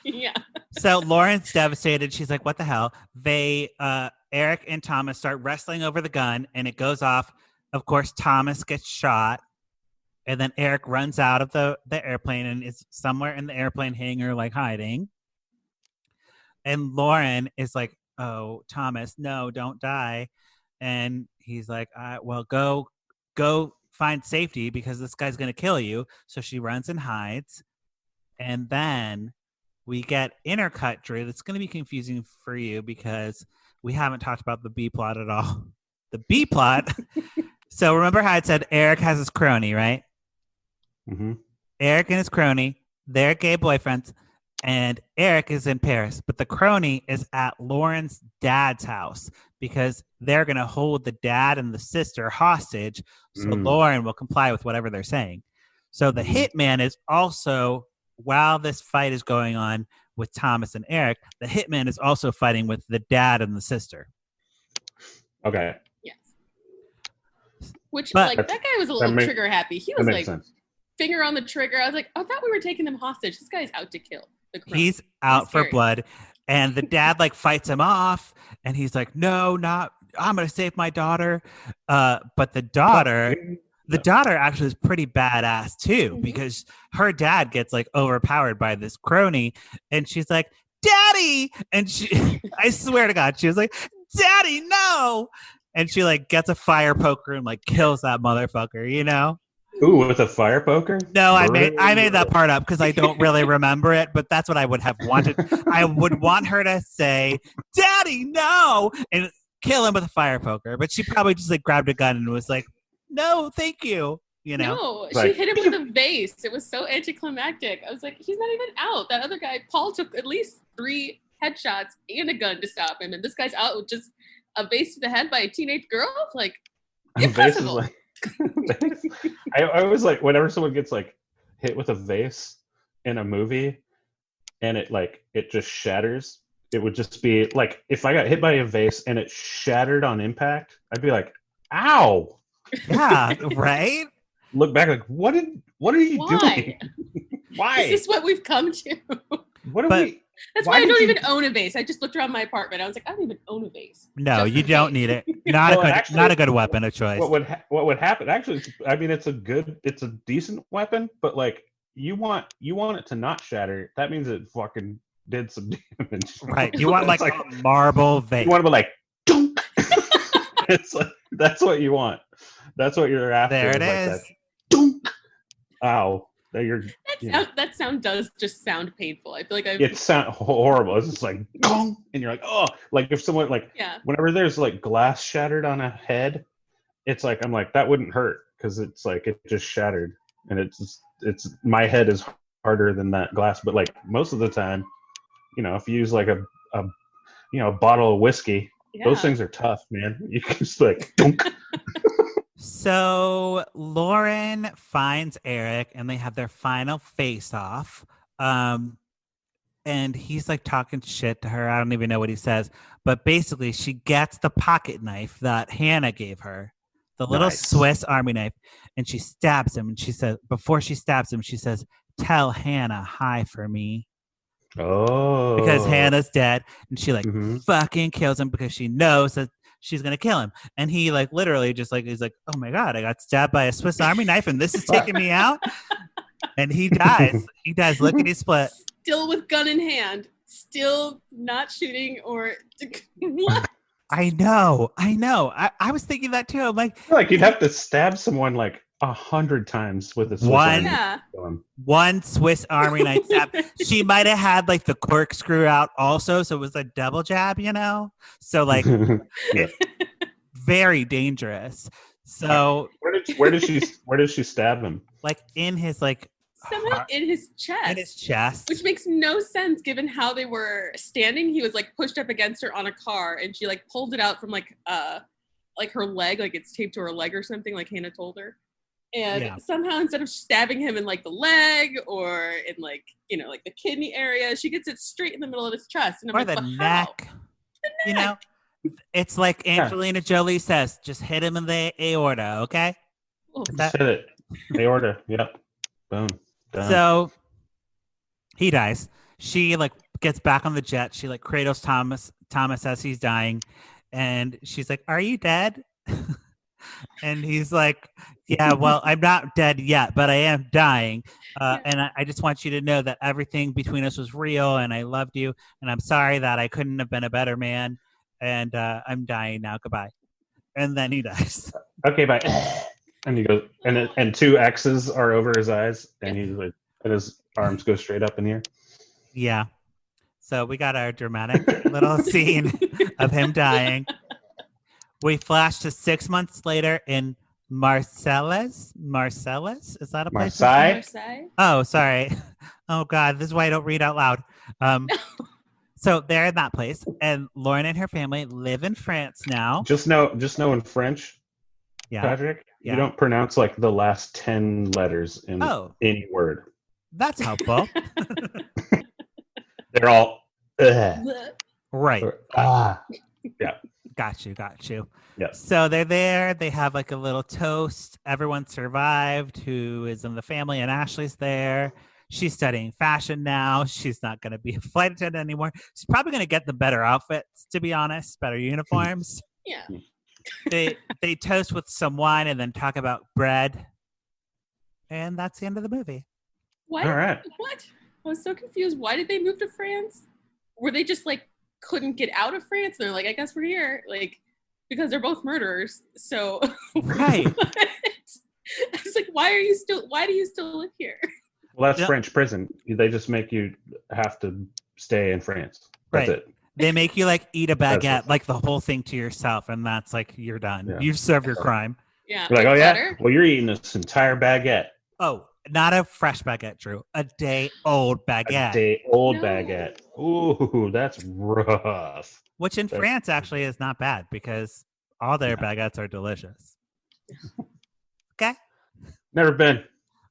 Yeah. So Lauren's devastated. She's like, what the hell? Eric and Thomas start wrestling over the gun, and it goes off. Of course, Thomas gets shot, and then Eric runs out of the airplane and is somewhere in the airplane hangar, like hiding. And Lauren is like, oh, Thomas, no, don't die. And he's like, well, go find safety because this guy's going to kill you. So she runs and hides. And then we get intercut, Drew. That's going to be confusing for you because we haven't talked about the B plot at all. The B plot. So remember how I said Eric has his crony, right? Mm-hmm. Eric and his crony, they're gay boyfriends. And Eric is in Paris, but the crony is at Lauren's dad's house because they're going to hold the dad and the sister hostage so Lauren will comply with whatever they're saying. So the hitman is also, while this fight is going on with Thomas and Eric, the hitman is also fighting with the dad and the sister. Okay. Yes. That guy was a little trigger happy. He was like, finger on the trigger. I was like, I thought we were taking them hostage. This guy's out to kill. He's out for blood, and the dad like fights him off, and he's like, "No, I'm gonna save my daughter." But the daughter actually is pretty badass too, because her dad gets like overpowered by this crony, and she's like, "Daddy!" And she, I swear to God, she was like, "Daddy, no!" And she like gets a fire poker and like kills that motherfucker, you know. Ooh, with a fire poker? No, I made that part up because I don't really remember it, but that's what I would have wanted. I would want her to say, "Daddy, no!" and kill him with a fire poker. But she probably just like grabbed a gun and was like, "No, thank you." You know? No, she hit him with a vase. It was so anticlimactic. I was like, he's not even out. That other guy, Paul, took at least 3 headshots and a gun to stop him, and this guy's out with just a vase to the head by a teenage girl? Like, impossible. I always like whenever someone gets like hit with a vase in a movie and it just shatters, it would just be like if I got hit by a vase and it shattered on impact, I'd be like, ow. Yeah, right? Look back like what are you doing? Why? Is this what we've come to? That's why I don't even own a vase. I just looked around my apartment. I was like, I don't even own a vase. No, you don't need it. Not a good weapon of choice. What would happen? Actually, I mean, it's a decent weapon, but like you want it to not shatter. That means it fucking did some damage. Right. You want like a marble vase. You want to be like, dunk. It's like that's what you want. That's what you're after. There it is. Like that. Dunk. Ow. That sound does just sound painful. I feel like it sounds horrible. It's just like gong, and you're like, oh, like if someone whenever there's like glass shattered on a head, it's like I'm like that wouldn't hurt because it's like it just shattered, and it's my head is harder than that glass. But like most of the time, you know, if you use like a bottle of whiskey, those things are tough, man. You can just like dunk. So Lauren finds Eric and they have their final face off. And he's like talking shit to her. I don't even know what he says. But basically she gets the pocket knife that Hannah gave her. The little Swiss Army knife. And she stabs him. And she says, before she stabs him, she says, "Tell Hannah hi for me." Oh. Because Hannah's dead. And she fucking kills him because she knows that she's gonna kill him, and he like literally just like he's like, "Oh my God, I got stabbed by a Swiss Army knife, and this is taking me out." And he dies. He dies lickety split. Still with gun in hand, still not shooting or what? I know. I was thinking that too. I'm like you'd have to stab someone like 100 times with a Swiss Army knife. One Swiss Army knife stab. She might have had like the corkscrew out also, so it was a double jab, you know. So like, very dangerous. So where did she stab him? Like in his like somehow in his chest. In his chest, which makes no sense given how they were standing. He was like pushed up against her on a car, and she like pulled it out from like her leg, like it's taped to her leg or something, like Hannah told her. And somehow instead of stabbing him in like the leg or in like, you know, like the kidney area, she gets it straight in the middle of his chest. And I'm or the neck. You know, it's like Angelina Jolie says, just hit him in the aorta, okay? Just hit it. Aorta, yep. Boom. Done. So he dies. She like gets back on the jet. She like cradles Thomas as he's dying. And she's like, "Are you dead?" And he's like, "Yeah, well, I'm not dead yet, but I am dying. And I just want you to know that everything between us was real, and I loved you, and I'm sorry that I couldn't have been a better man, and I'm dying now. Goodbye." And then he dies. Okay, bye. And he goes, and two X's are over his eyes, and he's like, and his arms go straight up in the air. Yeah. So we got our dramatic little scene of him dying. We flash to 6 months later in Marseilles. Marseilles? Is that a place? Marseille? Oh, sorry. Oh, God. This is why I don't read out loud. So they're in that place. And Lauren and her family live in France now. Just know in French, Patrick, you don't pronounce like the last 10 letters in any word. That's helpful. They're all right. Yeah. Got you. Yeah. So they're there. They have like a little toast. Everyone survived who is in the family, and Ashley's there. She's studying fashion now. She's not going to be a flight attendant anymore. She's probably going to get the better outfits, to be honest, better uniforms. Yeah. They toast with some wine and then talk about bread. And that's the end of the movie. What? All right. What? I was so confused. Why did they move to France? Were they just like couldn't get out of France? And they're like, I guess we're here. Like, because they're both murderers. So right. I was like, why do you still live here? Well, that's French prison. They just make you have to stay in France. That's it. They make you like eat a baguette, like the whole thing to yourself, and that's like you're done. Yeah. You've served your crime. Yeah. You're like, oh yeah? Well, you're eating this entire baguette. Oh, not a fresh baguette, Drew. A day-old baguette. A day-old baguette. Ooh, that's rough. Which in France actually is not bad because all their baguettes are delicious. Okay. Never been.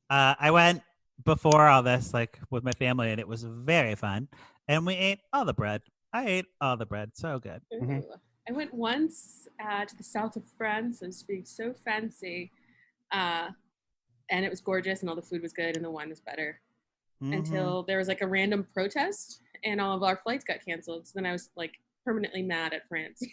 I went before all this, like with my family, and it was very fun. And we ate all the bread. I ate all the bread. So good. Mm-hmm. I went once to the south of France. I was being so fancy. And it was gorgeous and all the food was good and the wine was better. Mm-hmm. Until there was like a random protest and all of our flights got canceled. So then I was like permanently mad at France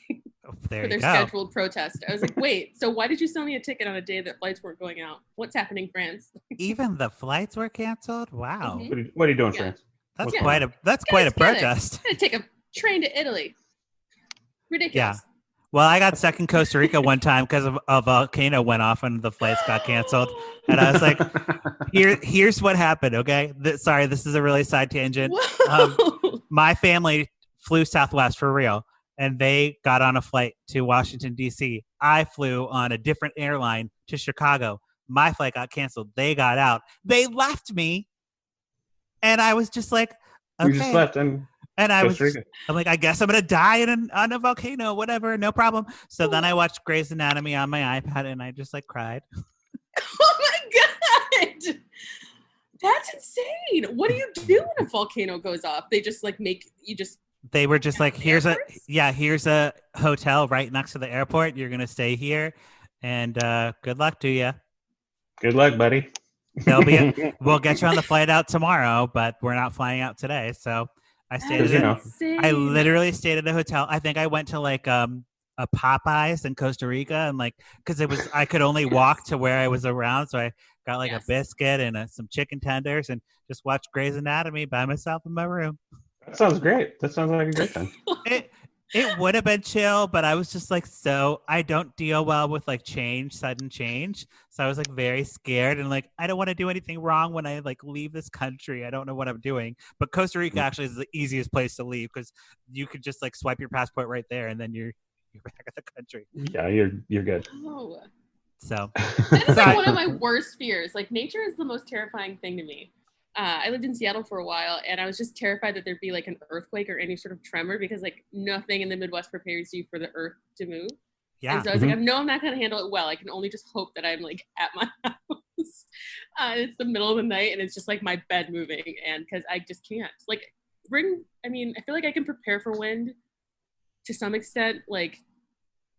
for their scheduled protest. I was like, wait, so why did you sell me a ticket on a day that flights weren't going out? What's happening, France? Even the flights were canceled? Wow. Mm-hmm. What are you doing, France? That's quite a protest. I'm gonna take a train to Italy. Ridiculous. Yeah. Well, I got stuck in Costa Rica one time because of a volcano went off and the flights got canceled. And I was like, here's what happened, okay? Sorry, this is a really side tangent. My family flew Southwest for real, and they got on a flight to Washington, D.C. I flew on a different airline to Chicago. My flight got canceled. They got out. They left me, and I was just like, okay. You just left And I'm like, I guess I'm going to die on a volcano, whatever, no problem. So then I watched Grey's Anatomy on my iPad and I just like cried. Oh my God. That's insane. What do you do when a volcano goes off? They just like they were just like, here's a hotel right next to the airport. You're going to stay here and good luck to you. Good luck, buddy. We'll get you on the flight out tomorrow, but we're not flying out today. So I literally stayed at a hotel. I think I went to like a Popeyes in Costa Rica, and like because I could only walk to where I was around, so I got like a biscuit and some chicken tenders, and just watched Grey's Anatomy by myself in my room. That sounds great. That sounds like a great time. It would have been chill, but I was just like, I don't deal well with like sudden change. So I was like very scared and like, I don't want to do anything wrong when I like leave this country. I don't know what I'm doing. But Costa Rica actually is the easiest place to leave because you could just like swipe your passport right there and then you're back at the country. Yeah, you're good. Oh. So that is like one of my worst fears. Like nature is the most terrifying thing to me. I lived in Seattle for a while, and I was just terrified that there'd be like an earthquake or any sort of tremor because like nothing in the Midwest prepares you for the earth to move. Yeah. And so I was like, no, I'm not going to handle it well. I can only just hope that I'm like at my house. It's the middle of the night, and it's just like my bed moving, and because I just can't. Like I feel like I can prepare for wind to some extent. Like,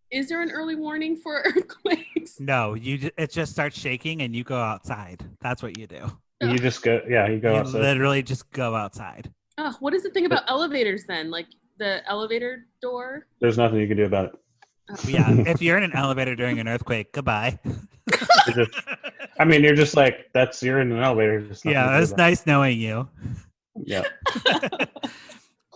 is there an early warning for earthquakes? No, it just starts shaking, and you go outside. That's what you do. You just go, you go outside. Literally just go outside. Oh, what is the thing about elevators then? Like the elevator door? There's nothing you can do about it. Yeah, if you're in an elevator during an earthquake, goodbye. You're just like, you're in an elevator. Yeah, it's nice knowing you. Yeah.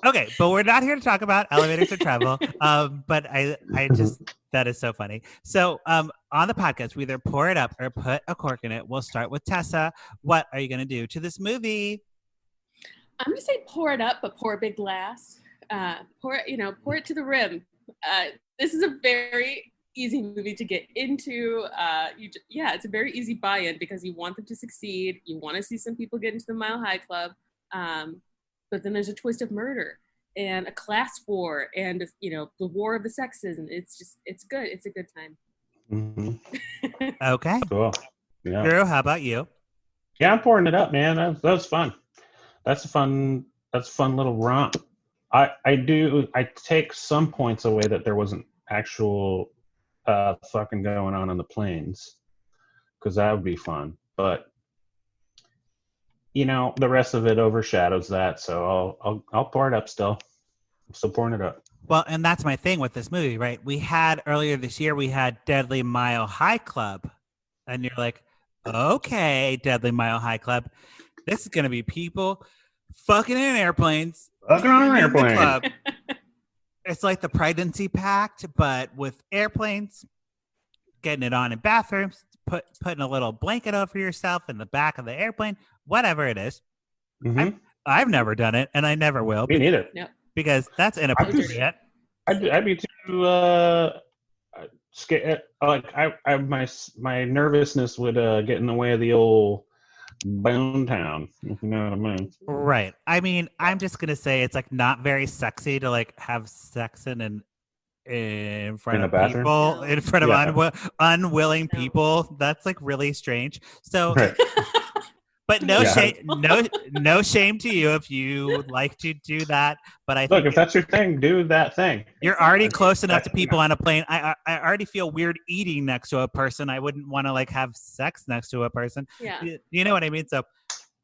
Okay, but we're not here to talk about elevators or travel. But I just, that is so funny. So on the podcast, we either pour it up or put a cork in it. We'll start with Tessa. What are you going to do to this movie? I'm going to say pour it up, but pour a big glass. Pour it to the rim. This is a very easy movie to get into. It's a very easy buy-in because you want them to succeed. You want to see some people get into the Mile High Club. But then there's a twist of murder and a class war and, the war of the sexes. And it's good. It's a good time. Mm-hmm. Okay. Cool. Yeah. Drew, how about you? Yeah, I'm pouring it up, man. That was fun. That's a fun little romp. I take some points away that there wasn't actual fucking going on the planes, because that would be fun. But the rest of it overshadows that, so I'll pour it up still. I'm still pouring it up. Well, and that's my thing with this movie, right? We had earlier this year, we had Deadly Mile High Club, and you're like, okay, Deadly Mile High Club. This is gonna be people fucking in airplanes. Fucking on an airplane. Club. It's like the Pregnancy Pact, but with airplanes, getting it on in bathrooms, putting a little blanket over yourself in the back of the airplane, whatever it is. Mm-hmm. I've never done it, and I never will. Me neither. No. Because that's inappropriate. I'd be too scared. My nervousness would get in the way of the old Bone Town, if you know what I mean. Right. I mean, I'm just gonna say it's like not very sexy to like have sex in front of people, in front of unwilling people. That's like really strange. So, right. But no shame to you if you like to do that. But I think if that's your thing, do that thing. You're already close enough to people on a plane. I already feel weird eating next to a person. I wouldn't want to like have sex next to a person. Yeah. You know what I mean? So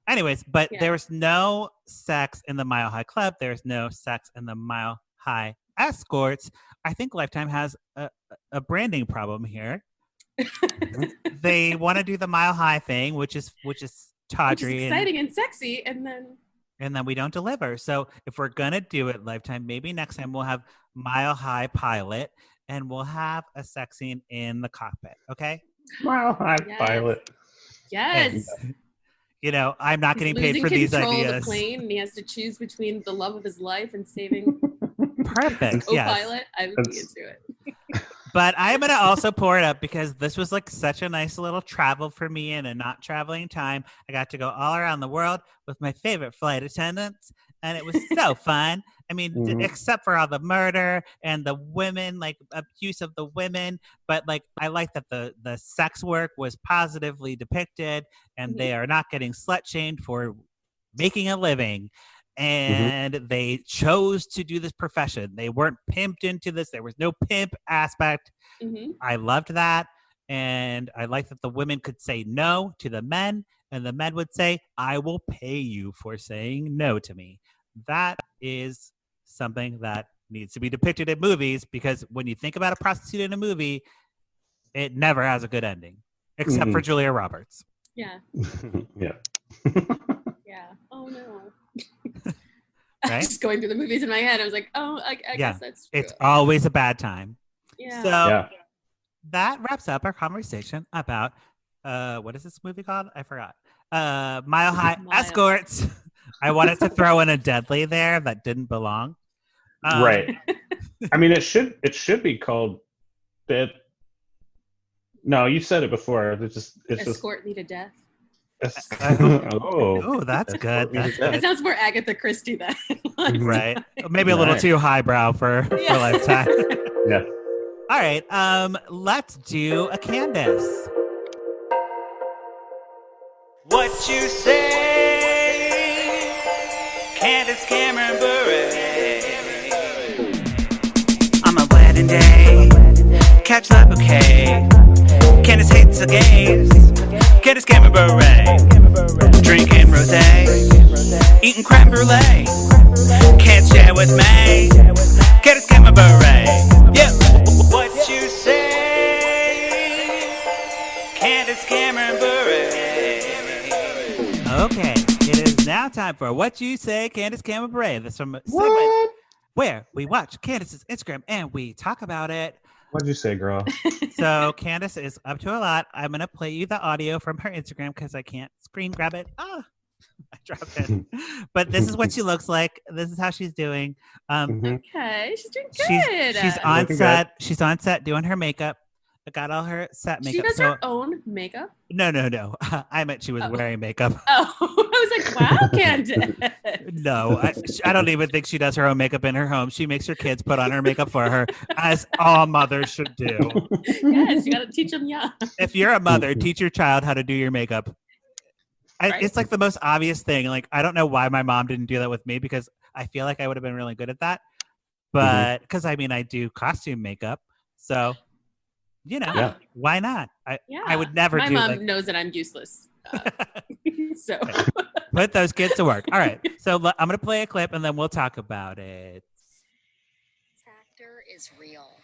anyways, but there was no sex in the Mile High Club. There's no sex in the Mile High Escorts. I think Lifetime has a branding problem here. They want to do the Mile High thing, which is tawdry, which is exciting and sexy, and then we don't deliver. So if we're gonna do it Lifetime, maybe next time we'll have Mile High Pilot, and we'll have a sex scene in the cockpit. Okay? Mile High Pilot. Yes. And, I'm not getting paid for these ideas. Of the plane, and he has to choose between the love of his life and saving. Perfect. Yes. Pilot. I would be into it. But I'm going to also pour it up because this was like such a nice little travel for me in a not traveling time. I got to go all around the world with my favorite flight attendants, and it was so fun. I mean, except for all the murder and the women, like abuse of the women. But like, I like that the sex work was positively depicted, and they are not getting slut shamed for making a living. And they chose to do this profession. They weren't pimped into this. There was no pimp aspect. I loved that. And I liked that the women could say no to the men, and the men would say, I will pay you for saying no to me. That is something that needs to be depicted in movies, because when you think about a prostitute in a movie, it never has a good ending, except for Julia Roberts. Yeah. Yeah. Yeah. Oh, no. Right? Just going through the movies in my head, I was like, oh, I guess that's true. It's always a bad time. Yeah. So that wraps up our conversation about what is this movie called? I forgot. Mile High Escorts. I wanted to throw in a Deadly there that didn't belong. Right. I mean, it should be called Dead. No, you said it before. It's Escort Me to Death. Oh, that's good. It sounds more Agatha Christie then. Right. Maybe a little too highbrow for Lifetime. Yeah. All right. Let's do a Candace. What you say, Candace Cameron Bure. On my wedding day, catch the bouquet. Candace hates the gays. Candace Cameron Bure. Drinking rosé, eating creme brulee. Can't share with me. Candace Cameron Bure. Yeah. What you say? Candace Cameron Bure. Okay, it is now time for What You Say, Candace Cameron Bure. This from a segment where we watch Candace's Instagram and we talk about it. What'd you say, girl? So Candace is up to a lot. I'm going to play you the audio from her Instagram because I can't screen grab it. I dropped it. But this is what she looks like. This is how she's doing. Okay, she's doing good. She's on set. She's on set doing her makeup. I got all her set makeup. She does her own makeup? No. I meant she was wearing makeup. Oh, I was like, wow, Candace. No, I don't even think she does her own makeup in her home. She makes her kids put on her makeup for her, as all mothers should do. Yes, you got to teach them young. If you're a mother, teach your child how to do your makeup. Right. It's like the most obvious thing. Like, I don't know why my mom didn't do that with me because I feel like I would have been really good at that. But because I do costume makeup. So, why not? I would never My do mom knows that I'm useless. So put those kids to work. All right. So I'm going to play a clip and then we'll talk about it. Factor is real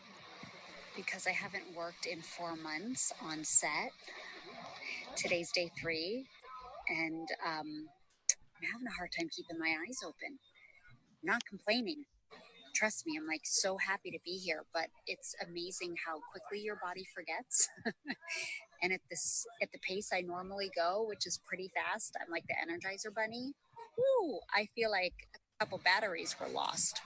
because I haven't worked in 4 months on set. Today's day 3. And I'm having a hard time keeping my eyes open. I'm not complaining. Trust me, I'm like so happy to be here, but it's amazing how quickly your body forgets. And at the pace I normally go, which is pretty fast, I'm like the Energizer Bunny. Woo, I feel like a couple batteries were lost.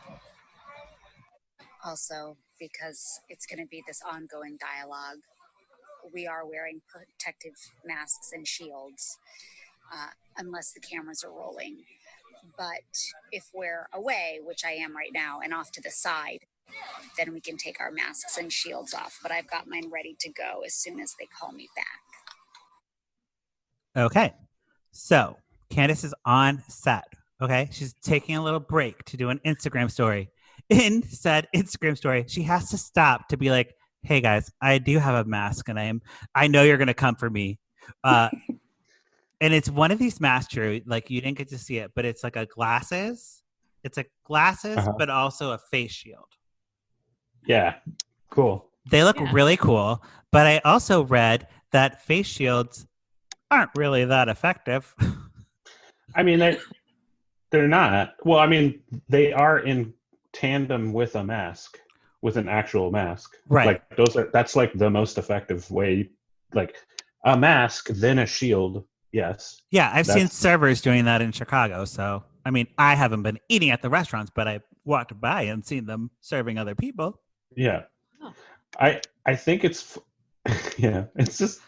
Also, because it's going to be this ongoing dialogue, we are wearing protective masks and shields, unless the cameras are rolling. But if we're away, which I am right now, and off to the side, then we can take our masks and shields off. But I've got mine ready to go as soon as they call me back. Okay. So Candace is on set. Okay. She's taking a little break to do an Instagram story. In said Instagram story, she has to stop to be like, hey guys, I do have a mask and I know you're going to come for me. And it's one of these masks, Drew, like you didn't get to see it, but it's like glasses, but also a face shield. Yeah. Cool. They look really cool. But I also read that face shields aren't really that effective. I mean, they're not. Well, I mean, they are in tandem with a mask, with an actual mask. Right. Like that's like the most effective way, like a mask, then a shield. Yes. Yeah, I've seen servers doing that in Chicago. So, I mean, I haven't been eating at the restaurants, but I walked by and seen them serving other people. Yeah. Oh. I think it's, it's just,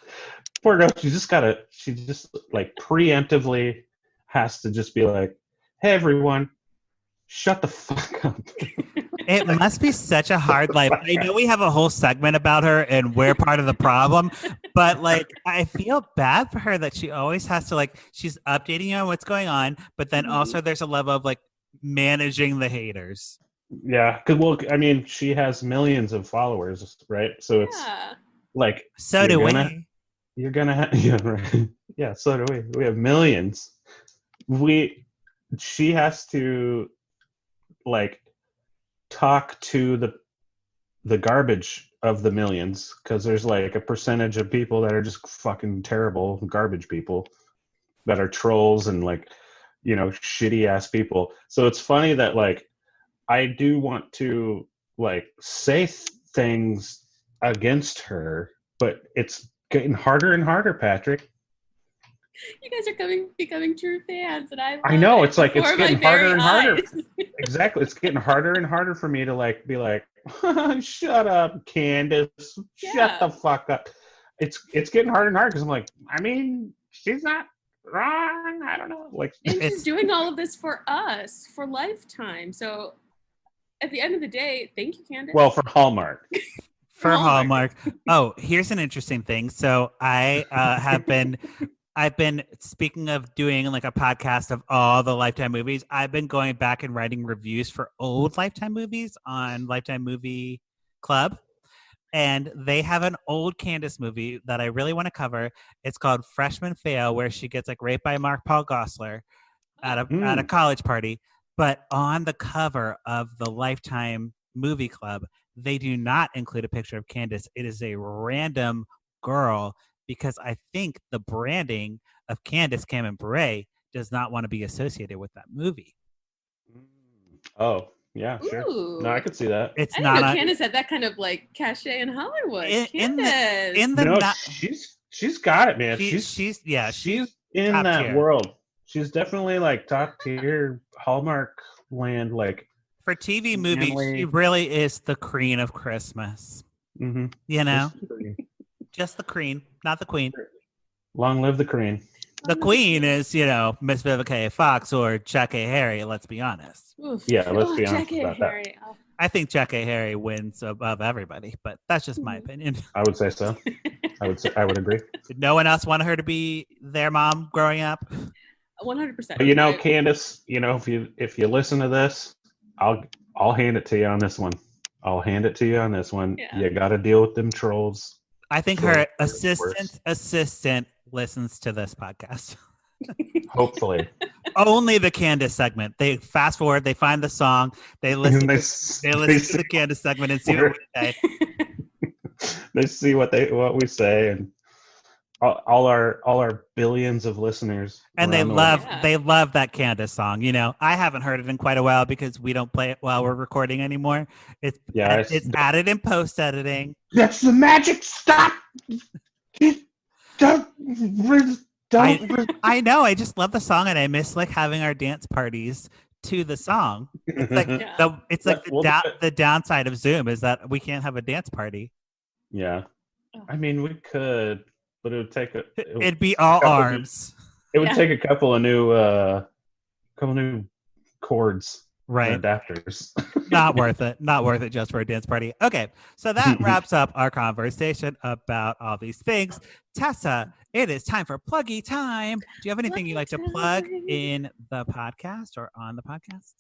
poor girl, she just like preemptively has to just be like, hey, everyone, shut the fuck up. It must be such a hard life. I know we have a whole segment about her and we're part of the problem, but like I feel bad for her that she always has to she's updating you on what's going on, but then also there's a level of like managing the haters. Yeah, because I mean, she has millions of followers, right? So it's like so do we. You're gonna have right. Yeah, so do we. We have millions. She has to like talk to the garbage of the millions because there's like a percentage of people that are just fucking terrible garbage people that are trolls and like shitty ass people. So it's funny that like I do want to like say things against her, but it's getting harder and harder, Patrick. You guys are becoming true fans, and I know it's like it's getting harder and harder. Exactly, it's getting harder and harder for me to like be like, shut up, Candace, shut the fuck up. It's getting harder and harder because I'm like, I mean, she's not wrong. I don't know, like, and she's doing all of this for us for Lifetime. So at the end of the day, thank you, Candace. Well, for Hallmark. For Hallmark. Oh, here's an interesting thing. So I've been, speaking of doing like a podcast of all the Lifetime movies, I've been going back and writing reviews for old Lifetime movies on Lifetime Movie Club. And they have an old Candace movie that I really want to cover. It's called Freshman Fail, where she gets like raped by Mark Paul Gosselaar. at a college party. But on the cover of the Lifetime Movie Club, they do not include a picture of Candace. It is a random girl because I think the branding of Candace Cameron Bure does not want to be associated with that movie. Oh, yeah, sure. Ooh. No, I could see that. I didn't know Candace had that kind of like cachet in Hollywood. She's got it, man. She's in that tier. world. She's definitely like top tier Hallmark land. Like for TV movies, she really is the queen of Christmas. Mm-hmm. You know, just the queen, not the queen. Long live the queen. The queen is, Miss Vivica A. Fox or Jack A. Harry. Let's be honest. Oof. Yeah, let's be honest about that. I think Jack A. Harry wins above everybody, but that's just my opinion. I would say so. I would agree. Did no one else want her to be their mom growing up? 100%. But Candace, if you listen to this, I'll hand it to you on this one. Yeah. You got to deal with them trolls. I think her assistant listens to this podcast. Hopefully. Only the Candace segment. They fast forward, they find the song, they listen to the Candace segment and see what we say. They see what we say, and all our billions of listeners. And they love that Candace song. I haven't heard it in quite a while because we don't play it while we're recording anymore. It's added in post editing. That's the magic. Stop. Don't. I know. I just love the song, and I miss like having our dance parties to the song. It's like the downside of Zoom is that we can't have a dance party. Yeah, I mean we could, but it would take it'd be all arms. It would take a couple of new chords, right? Adapters. Not worth it. Not worth it just for a dance party. Okay, so that wraps up our conversation about all these things. Tessa, it is time for pluggy time. Do you have anything you'd like to plug in the podcast or on the podcast?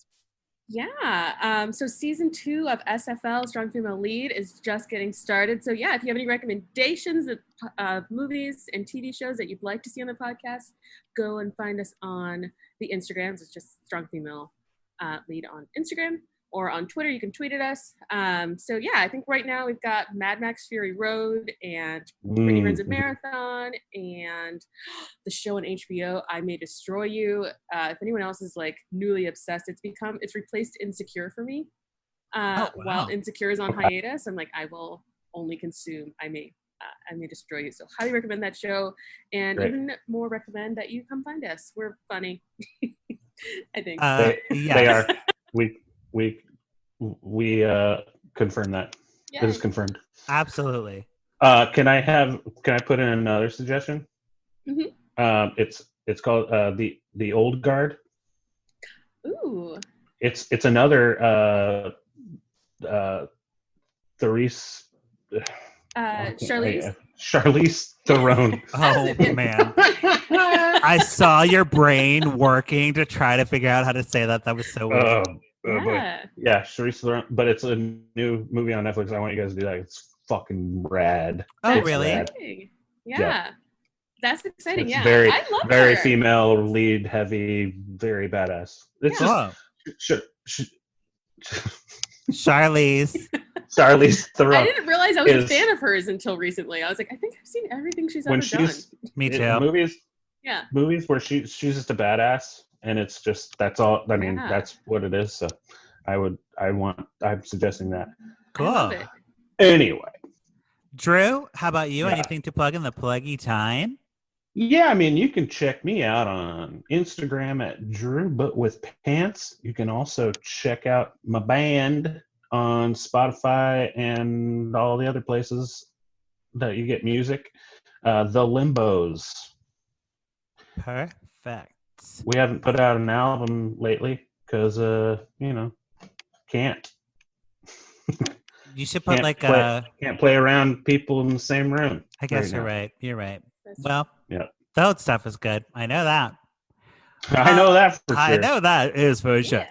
Yeah. So season 2 of SFL, Strong Female Lead, is just getting started. So yeah, if you have any recommendations of movies and TV shows that you'd like to see on the podcast, go and find us on the Instagrams. It's just Strong Female Lead on Instagram, or on Twitter. You can tweet at us. So yeah, I think right now we've got Mad Max Fury Road and Britney Runs a Marathon and the show on HBO, I May Destroy You. If anyone else is like newly obsessed, it's replaced Insecure for me. While Insecure is on hiatus, I'm like, I will only consume I May Destroy You. So highly recommend that show, and even more recommend that you come find us. We're funny. I think. They are. We confirm that. Yay. It is confirmed. Absolutely. Can I put in another suggestion? Mm-hmm. It's called the Old Guard. Ooh. It's another Therese. Charlize Theron. Oh man. I saw your brain working to try to figure out how to say that. That was so weird. Yeah, Charlize Theron. But it's a new movie on Netflix. I want you guys to do that. It's fucking rad. Oh, really? Rad. Yeah. That's exciting. It's I love very her. female lead heavy, very badass. It's Charlize Theron. I didn't realize I was a fan of hers until recently. I was like, I think I've seen everything she's ever done. Me too. Movies where she's just a badass, and it's just that's all. I mean, that's what it is. So, I'm suggesting that. Cool. Anyway, Drew, how about you? Anything to plug in the pluggy time? Yeah, I mean, you can check me out on Instagram at Drew But With Pants. You can also check out my band on Spotify and all the other places that you get music. The Limbos. Perfect. We haven't put out an album lately because, can't. You should put can't play around people in the same room. I guess you're right. You're right. Well, the old stuff is good. I know that. I know that for sure. I know that is for sure.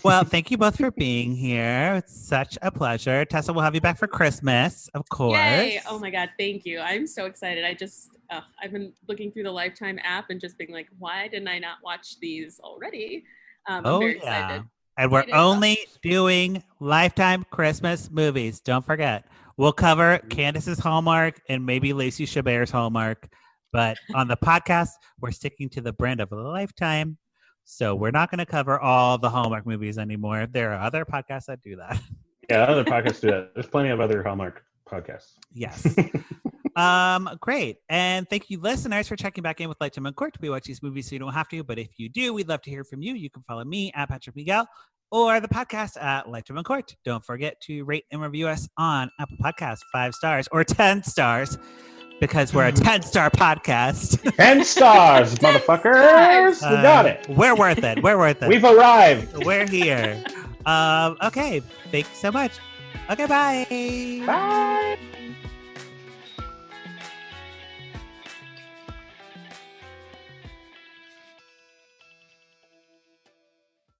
Well, thank you both for being here. It's such a pleasure. Tessa, we'll have you back for Christmas, of course. Yay! Oh my God, thank you. I'm so excited. I've been looking through the Lifetime app and just being like, why didn't I not watch these already? I'm very excited. And we're only doing Lifetime Christmas movies. Don't forget. We'll cover Candace's Hallmark and maybe Lacey Chabert's Hallmark. But on the podcast, we're sticking to the brand of Lifetime. So we're not going to cover all the Hallmark movies anymore. There are other podcasts that do that. Yeah, other podcasts do that. There's plenty of other Hallmark podcasts. Yes. Great. And thank you, listeners, for checking back in with Lifetime in Court. We watch these movies so you don't have to. But if you do, we'd love to hear from you. You can follow me at Patrick Miguel or the podcast at Lifetime in Court. Don't forget to rate and review us on Apple Podcasts, 5 stars or 10 stars. Because we're a 10-star podcast. 10 stars, motherfuckers. We got it. We're worth it. We're worth it. We've arrived. We're here. Okay. Thanks so much. Okay, bye. Bye.